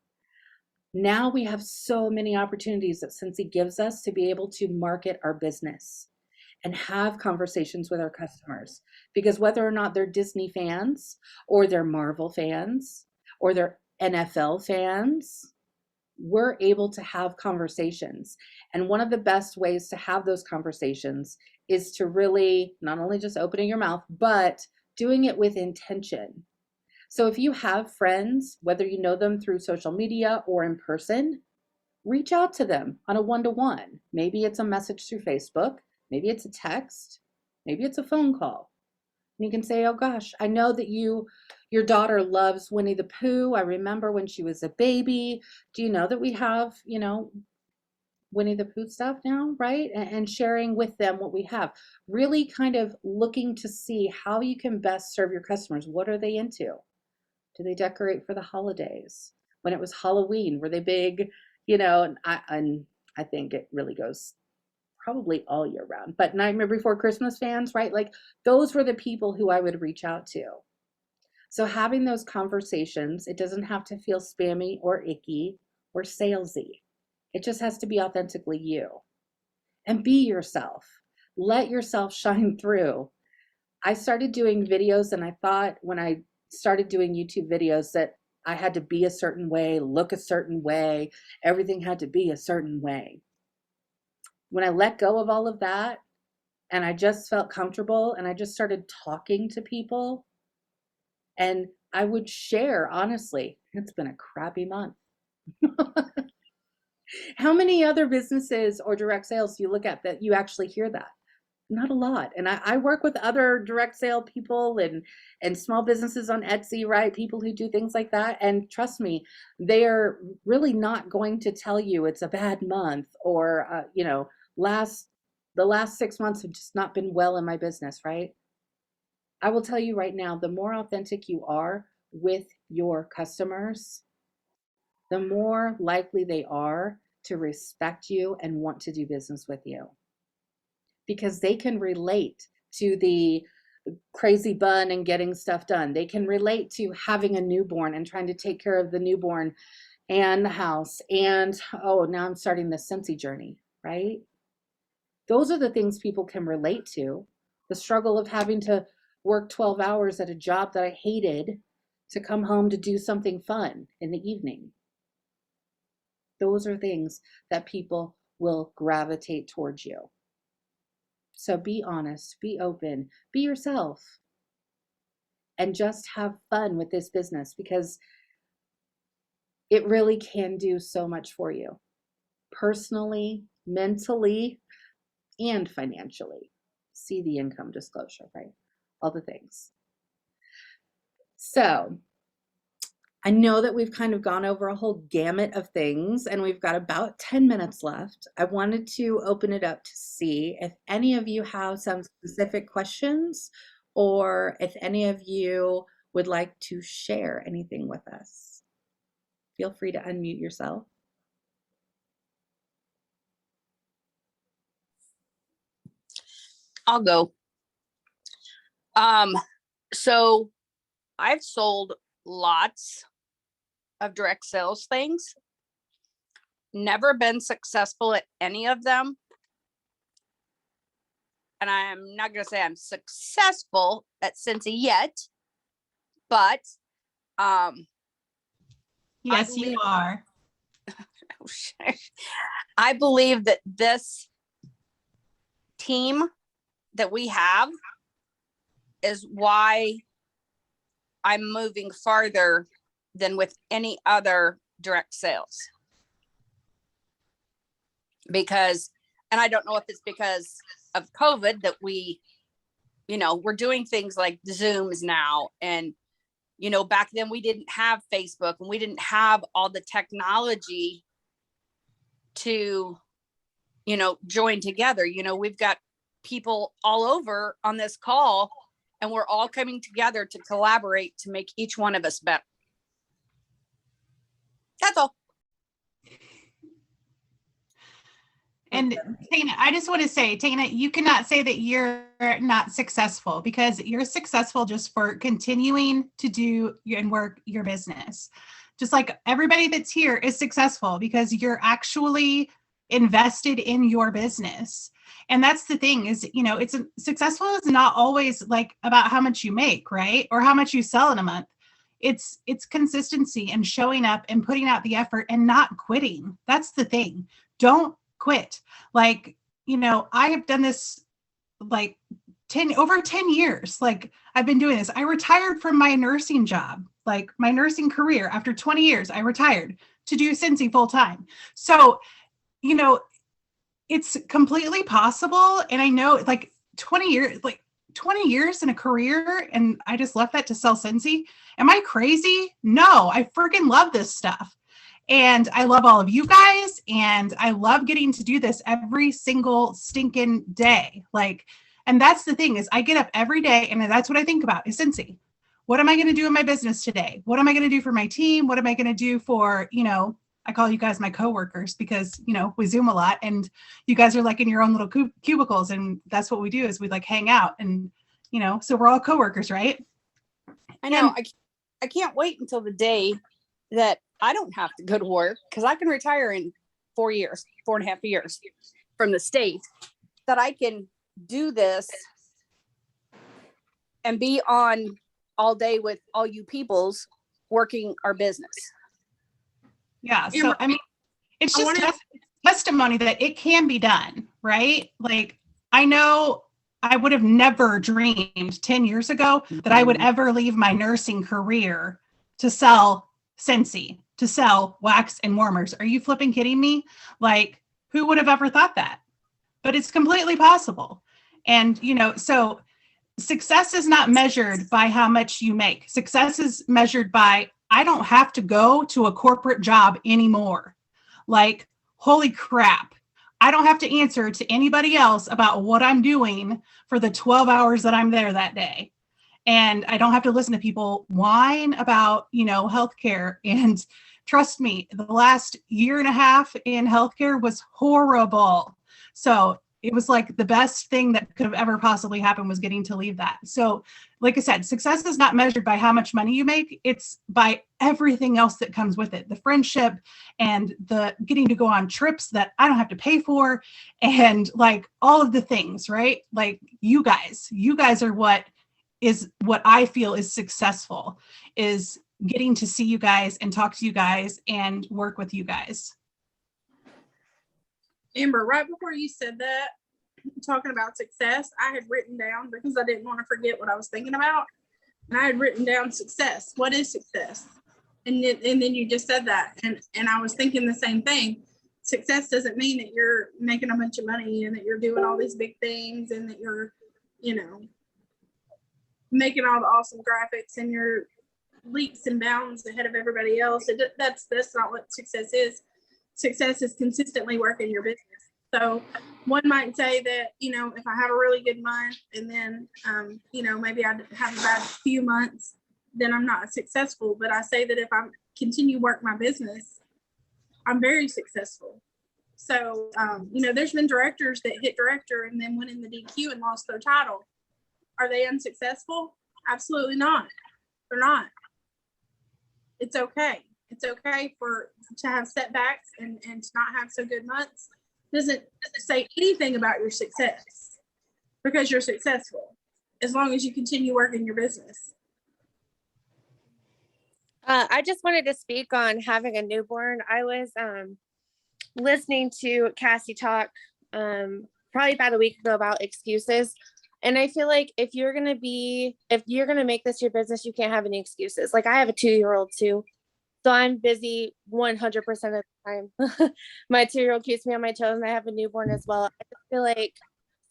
Now we have so many opportunities that Scentsy gives us to be able to market our business and have conversations with our customers. Because whether or not they're Disney fans or they're Marvel fans or they're NFL fans, we're able to have conversations. And one of the best ways to have those conversations is to really not only just opening your mouth, but doing it with intention. So if you have friends, whether you know them through social media or in person, reach out to them on a one-to-one. Maybe it's a message through Facebook, maybe it's a text, maybe it's a phone call. And you can say, oh gosh, I know that your daughter loves Winnie the Pooh. I remember when she was a baby. Do you know that we have, Winnie the Pooh stuff now, right? And sharing with them what we have. Really kind of looking to see how you can best serve your customers. What are they into? Do they decorate for the holidays? When it was Halloween, were they big? And I think it really goes probably all year round. But Nightmare Before Christmas fans, right? Like those were the people who I would reach out to. So having those conversations, it doesn't have to feel spammy or icky or salesy. It just has to be authentically you. And be yourself. Let yourself shine through. I started doing videos, and I thought when I started doing YouTube videos that I had to be a certain way, look a certain way, everything had to be a certain way. When I let go of all of that and I just felt comfortable and I just started talking to people, and I would share, honestly, it's been a crappy month. How many other businesses or direct sales do you look at that you actually hear that? Not a lot. And I work with other direct sale people and small businesses on Etsy, right? People who do things like that. And trust me, they are really not going to tell you it's a bad month or, the last 6 months have just not been well in my business, right? I will tell you right now, the more authentic you are with your customers, the more likely they are to respect you and want to do business with you. Because they can relate to the crazy bun and getting stuff done. They can relate to having a newborn and trying to take care of the newborn and the house. And, oh, now I'm starting the Scentsy journey, right? Those are the things people can relate to. The struggle of having to work 12 hours at a job that I hated to come home to do something fun in the evening. Those are things that people will gravitate towards you. So be honest, be open, be yourself, and just have fun with this business because it really can do so much for you personally, mentally, and financially. See the income disclosure, right? All the things. So I know that we've kind of gone over a whole gamut of things and we've got about 10 minutes left. I wanted to open it up to see if any of you have some specific questions or if any of you would like to share anything with us. Feel free to unmute yourself. I'll go. So I've sold lots of direct sales things, never been successful at any of them. And I'm not going to say I'm successful at Scentsy yet, but Yes, you are. I believe that this team that we have is why I'm moving farther than with any other direct sales. Because, and I don't know if it's because of COVID that we're doing things like Zooms now. And, back then we didn't have Facebook and we didn't have all the technology to, join together. We've got people all over on this call and we're all coming together to collaborate to make each one of us better. That's all. And Tana, I just want to say, Tana, you cannot say that you're not successful, because you're successful just for continuing to do and work your business. Just like everybody that's here is successful because you're actually invested in your business. And that's the thing is, it's successful is not always like about how much you make, right? Or how much you sell in a month. It's consistency and showing up and putting out the effort and not quitting. That's the thing. Don't quit. Like, I have done this like over 10 years. Like I've been doing this. I retired from my nursing job, like my nursing career. After 20 years, I retired to do Scentsy full time. So, it's completely possible. And I know like 20 years in a career, and I just left that to sell Scentsy. Am I crazy? No, I freaking love this stuff. And I love all of you guys. And I love getting to do this every single stinking day. Like, and that's the thing is I get up every day and that's what I think about is Scentsy. What am I going to do in my business today? What am I going to do for my team? What am I going to do for, I call you guys my coworkers because, we Zoom a lot and you guys are like in your own little cubicles. And that's what we do is we like hang out and, so we're all coworkers, right? I know. I can't wait until the day that I don't have to go to work, because I can retire in 4.5 years from the state, that I can do this and be on all day with all you peoples working our business. Yeah. So, I mean, it's just testimony that it can be done, right? Like, I know I would have never dreamed 10 years ago that I would ever leave my nursing career to sell Scentsy, to sell wax and warmers. Are you flipping kidding me? Like, who would have ever thought that? But it's completely possible. And, so success is not measured by how much you make. Success is measured by, I don't have to go to a corporate job anymore. Like, holy crap. I don't have to answer to anybody else about what I'm doing for the 12 hours that I'm there that day. And I don't have to listen to people whine about, healthcare. And trust me, the last year and a half in healthcare was horrible. So it was like the best thing that could have ever possibly happened was getting to leave that. So like I said, success is not measured by how much money you make. It's by everything else that comes with it. The friendship and the getting to go on trips that I don't have to pay for. And like all of the things, right? Like you guys are what I feel is successful, is getting to see you guys and talk to you guys and work with you guys. Amber, right before you said that, talking about success, I had written down, because I didn't want to forget what I was thinking about, and I had written down success. What is success? And then you just said that, and I was thinking the same thing. Success doesn't mean that you're making a bunch of money and that you're doing all these big things and that you're, making all the awesome graphics and your leaps and bounds ahead of everybody else. That's not what success is. Success is consistently working your business. So one might say that, if I have a really good month and then, maybe I have a bad few months, then I'm not successful. But I say that if I continue work my business, I'm very successful. So, there's been directors that hit director and then went in the DQ and lost their title. Are they unsuccessful? Absolutely not. They're not. It's okay. It's okay to have setbacks and to not have so good months. Doesn't say anything about your success, because you're successful as long as you continue working your business. I just wanted to speak on having a newborn. I was listening to Cassie talk probably about a week ago about excuses. And I feel like if you're going to make this your business, you can't have any excuses. Like I have a 2-year-old too. So I'm busy 100% of the time. My 2-year-old keeps me on my toes, and I have a newborn as well. I just feel like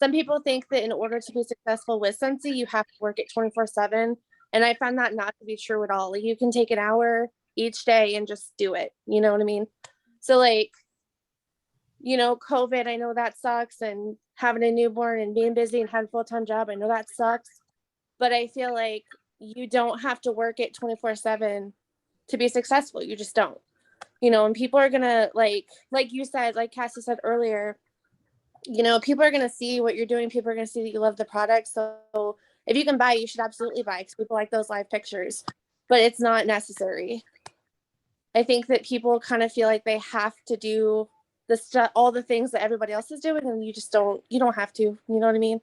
some people think that in order to be successful with Scentsy, you have to work it 24/7. And I found that not to be true at all. Like you can take an hour each day and just do it. You know what I mean? So like, COVID, I know that sucks. And having a newborn and being busy and having a full-time job, I know that sucks. But I feel like you don't have to work it 24/7 to be successful. You just don't, and people are gonna like you said, like Cassie said earlier, you know, people are going to see what you're doing. People are going to see that you love the product. So if you can buy, you should absolutely buy, because people like those live pictures, but it's not necessary. I think that people kind of feel like they have to do the stuff, all the things that everybody else is doing, and you don't have to, you know what I mean?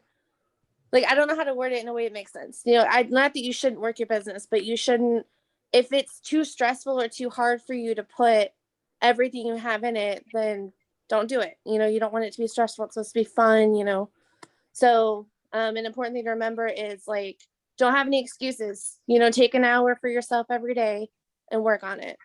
Like, I don't know how to word it in a way that makes sense. You know, not that you shouldn't work your business, but you shouldn't, if it's too stressful or too hard for you to put everything you have in it, then don't do it. You know, you don't want it to be stressful. It's supposed to be fun, you know? So, an important thing to remember is, like, don't have any excuses, you know, take an hour for yourself every day and work on it.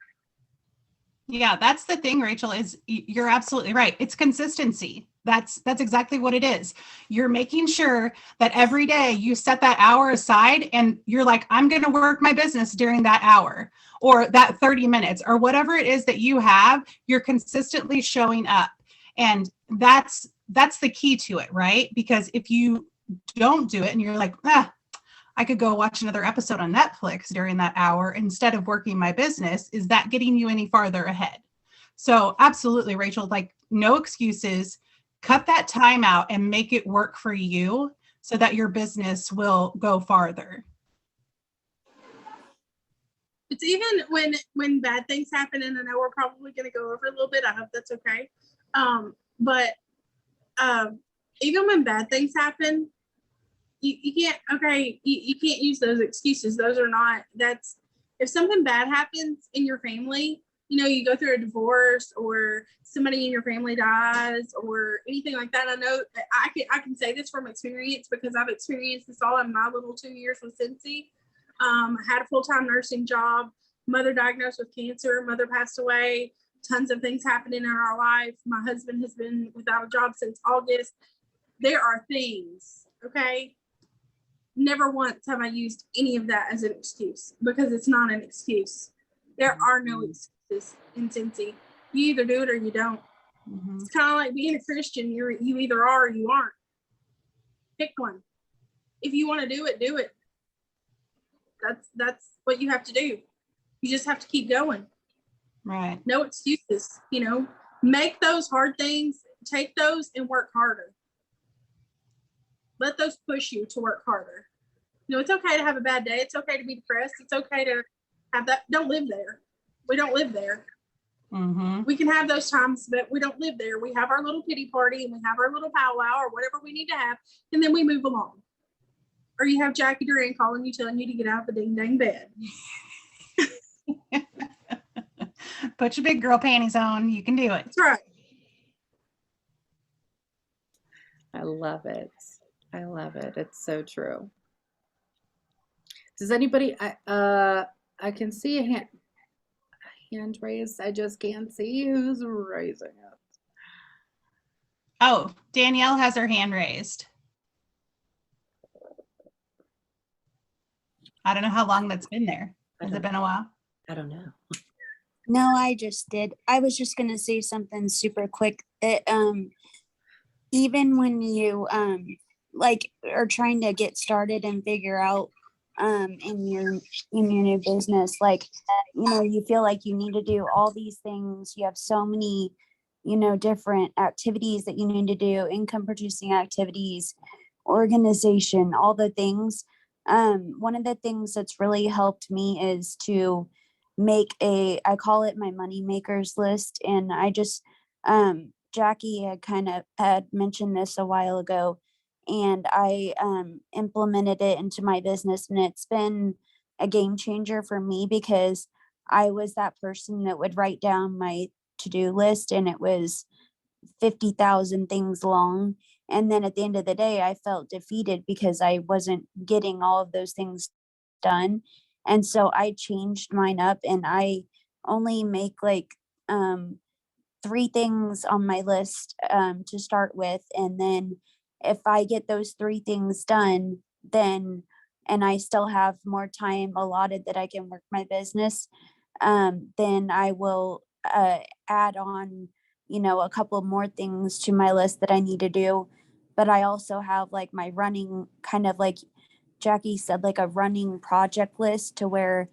Yeah, that's the thing, Rachel, is you're absolutely right. It's consistency. That's exactly what it is. You're making sure that every day you set that hour aside and you're like, I'm going to work my business during that hour or that 30 minutes or whatever it is that you have, you're consistently showing up. And that's the key to it, right? Because if you don't do it and you're like, I could go watch another episode on Netflix during that hour instead of working my business, is that getting you any farther ahead? So absolutely, Rachel, like, no excuses, cut that time out and make it work for you so that your business will go farther. It's even when bad things happen, and I know we're probably going to go over a little bit. I hope that's okay. But even when bad things happen, you can't, you can't use those excuses. Those are not, if something bad happens in your family, you know, you go through a divorce or somebody in your family dies or anything like that. I know I can say this from experience because I've experienced this all in my little 2 years with Scentsy. I had a full-time nursing job, mother diagnosed with cancer, mother passed away, tons of things happening in our life. My husband has been without a job since August. There are things, okay? Never once have I used any of that as an excuse, because it's not an excuse. There are no excuses in Scentsy. You either do it or you don't. Mm-hmm. It's kind of like being a Christian. You either are or you aren't. Pick one. If you want to do it, do it. That's what you have to do. You just have to keep going. Right. No excuses. You know, make those hard things, take those and work harder. Let those push you to work harder. You know, it's okay to have a bad day. It's okay to be depressed. It's okay to have that. Don't live there. We don't live there. Mm-hmm. We can have those times, but we don't live there. We have our little pity party and we have our little powwow or whatever we need to have, and then we move along. Or you have Jacqui Duran calling you, telling you to get out of the ding dang bed. Put your big girl panties on. You can do it. That's right. I love it. I love it. It's so true. Does anybody, I can see a hand raised. I just can't see who's raising it. Oh, Danielle has her hand raised. I don't know how long that's been there. Has it been a while? I don't know. No, I just did. I was just going to say something super quick that even when you like are trying to get started and figure out in your new business, like, you know, you feel like you need to do all these things. You have so many, you know, different activities that you need to do, income producing activities, organization, all the things. One of the things that's really helped me is to make I call it my money makers list. And I just, Jacqui had mentioned this a while ago, and I implemented it into my business, and it's been a game changer for me, because I was that person that would write down my to-do list and it was 50,000 things long. And then at the end of the day, I felt defeated because I wasn't getting all of those things done. And so I changed mine up, and I only make like 3 things on my list to start with. And then if I get those 3 things done, then, and I still have more time allotted that I can work my business, then I will add on, you know, a couple more things to my list that I need to do. But I also have like my running, kind of like Jacqui said, like a running project list, to where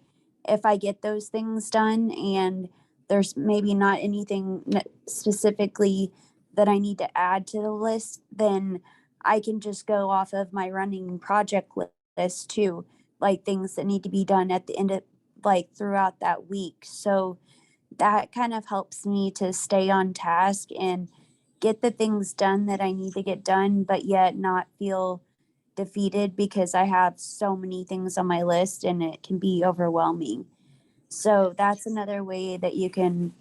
if I get those things done and there's maybe not anything specifically that I need to add to the list, then I can just go off of my running project list too, like things that need to be done at the end of, like, throughout that week. So that kind of helps me to stay on task and get the things done that I need to get done, but yet not feel defeated because I have so many things on my list and it can be overwhelming. So that's another way that you can,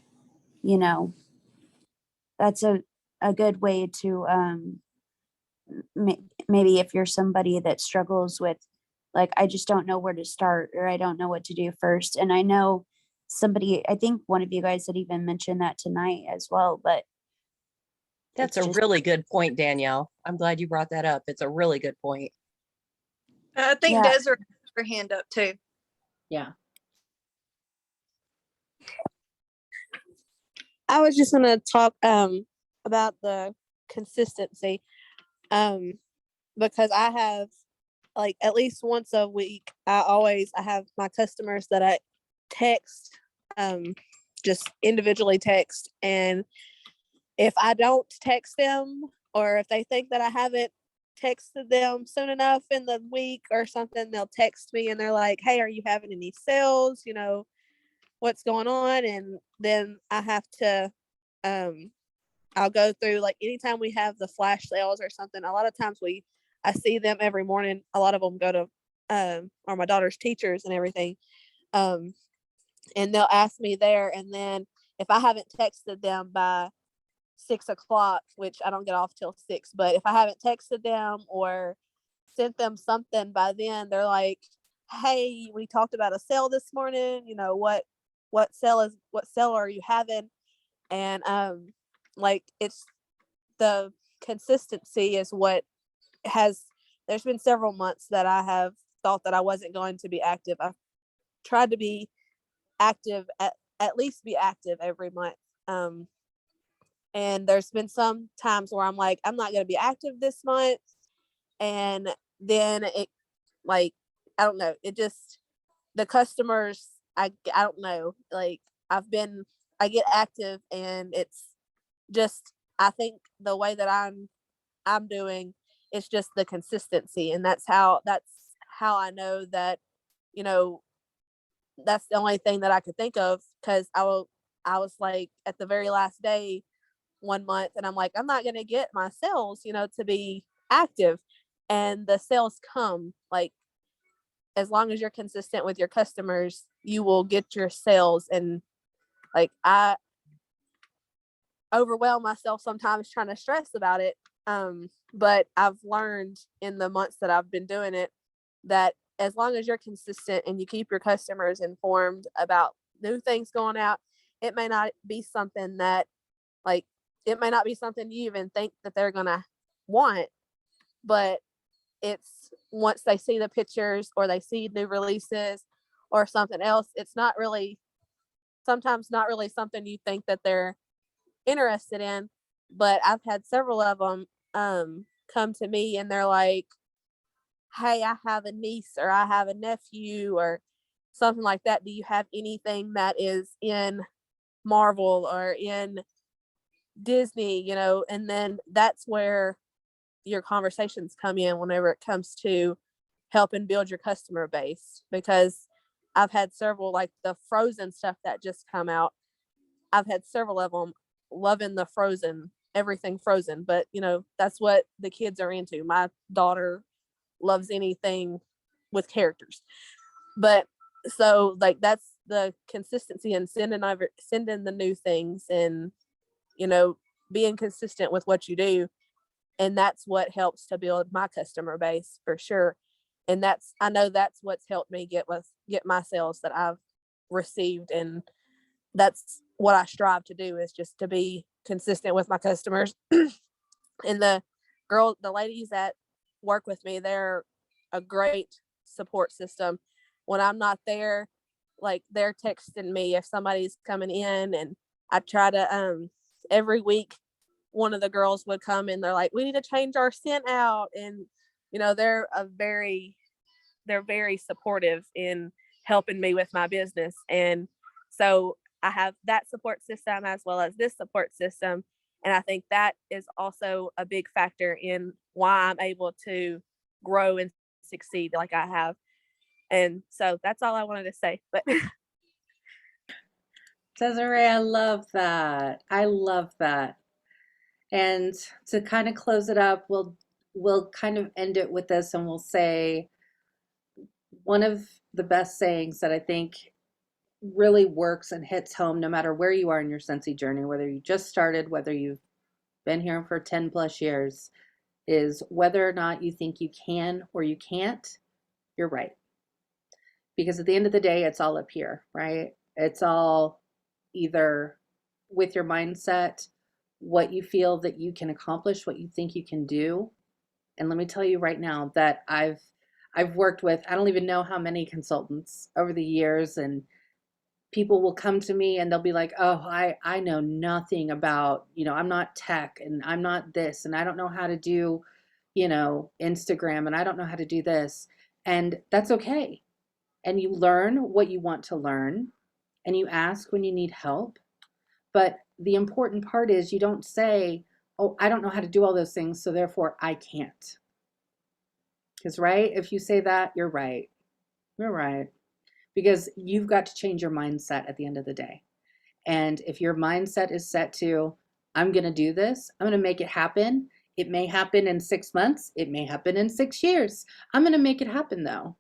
you know, that's a good way to maybe if you're somebody that struggles with, like, I just don't know where to start, or I don't know what to do first. And I know somebody, I think one of you guys had even mentioned that tonight as well, but That's it's a just, really good point, Danielle. I'm glad you brought that up. It's a really good point. I think Yeah. Desiree has her hand up too. Yeah. I was just gonna talk about the consistency because I have, like, at least once a week I have my customers that I text, just individually text, and if I don't text them, or if they think that I haven't texted them soon enough in the week or something, they'll text me and they're like, hey, are you having any sales, what's going on? And then I have to I'll go through, like, anytime we have the flash sales or something, a lot of times I see them every morning. A lot of them go to or my daughter's teachers and everything, and they'll ask me there, and then if I haven't texted them by 6 o'clock, which I don't get off till 6, but if I haven't texted them or sent them something by then, they're like, hey, we talked about a sale this morning, what sale are you having? And like, it's the consistency is what there's been several months that I have thought that I wasn't going to be active. I've tried to be active, at least be active every month. And there's been some times where I'm like, I'm not going to be active this month. And then it, like, I don't know, it just, the customers, I don't know, like, I get active, and it's just, I think the way that I'm doing, it's just the consistency. And that's how I know that, that's the only thing that I could think of. Cause I was like, at the very last day one month, and I'm like, I'm not going to get my sales, to be active. And the sales come, like, as long as you're consistent with your customers, you will get your sales. And, like, I overwhelm myself sometimes trying to stress about it. But I've learned in the months that I've been doing it that as long as you're consistent and you keep your customers informed about new things going out, it may not be something that, like, it may not be something you even think that they're going to want, but it's once they see the pictures or they see new releases or something else, it's sometimes not really something you think that they're interested in. But I've had several of them come to me, and they're like, hey, I have a niece or I have a nephew or something like that. Do you have anything that is in Marvel or in Disney? And then that's where your conversations come in whenever it comes to helping build your customer base. Because I've had several, like the Frozen stuff that just come out, I've had several of them loving the Frozen, everything Frozen. But that's what the kids are into. My daughter loves anything with characters. But so, like, that's the consistency and sending the new things, and being consistent with what you do. And that's what helps to build my customer base for sure. And I know that's what's helped me get my sales that I've received. And that's what I strive to do, is just to be consistent with my customers. And the ladies that work with me, they're a great support system. When I'm not there, like, they're texting me if somebody's coming in, and I try to every week one of the girls would come and they're like, we need to change our scent out. And they're very supportive in helping me with my business. And so I have that support system as well as this support system. And I think that is also a big factor in why I'm able to grow and succeed like I have. And so that's all I wanted to say. But Desiree, I love that. I love that. And to kind of close it up, we'll kind of end it with this, and we'll say one of the best sayings that I think really works and hits home no matter where you are in your Scentsy journey, whether you just started, whether you've been here for 10 plus years, is whether or not you think you can or you can't, you're right. Because at the end of the day, it's all up here, right? It's all either with your mindset, what you feel that you can accomplish, what you think you can do. And let me tell you right now that I've worked with, I don't even know how many consultants over the years, and people will come to me and they'll be like, oh, I know nothing about, I'm not tech, and I'm not this, and I don't know how to do, Instagram, and I don't know how to do this. And that's okay. And you learn what you want to learn, and you ask when you need help. But the important part is you don't say, oh, I don't know how to do all those things, so therefore I can't. Because, right, if you say that, you're right. You're right. Because you've got to change your mindset at the end of the day. And if your mindset is set to, I'm going to do this, I'm going to make it happen. It may happen in 6 months. It may happen in 6 years. I'm going to make it happen, though.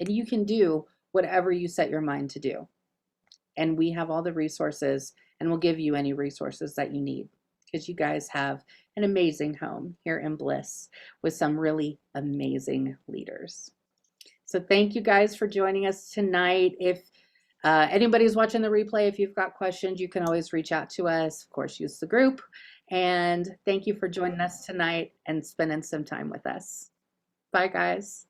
And you can do whatever you set your mind to do. And we have all the resources, and we'll give you any resources that you need, because you guys have an amazing home here in Bliss with some really amazing leaders. So thank you guys for joining us tonight. If anybody's watching the replay, if you've got questions, you can always reach out to us. Of course, use the group. And thank you for joining us tonight and spending some time with us. Bye, guys.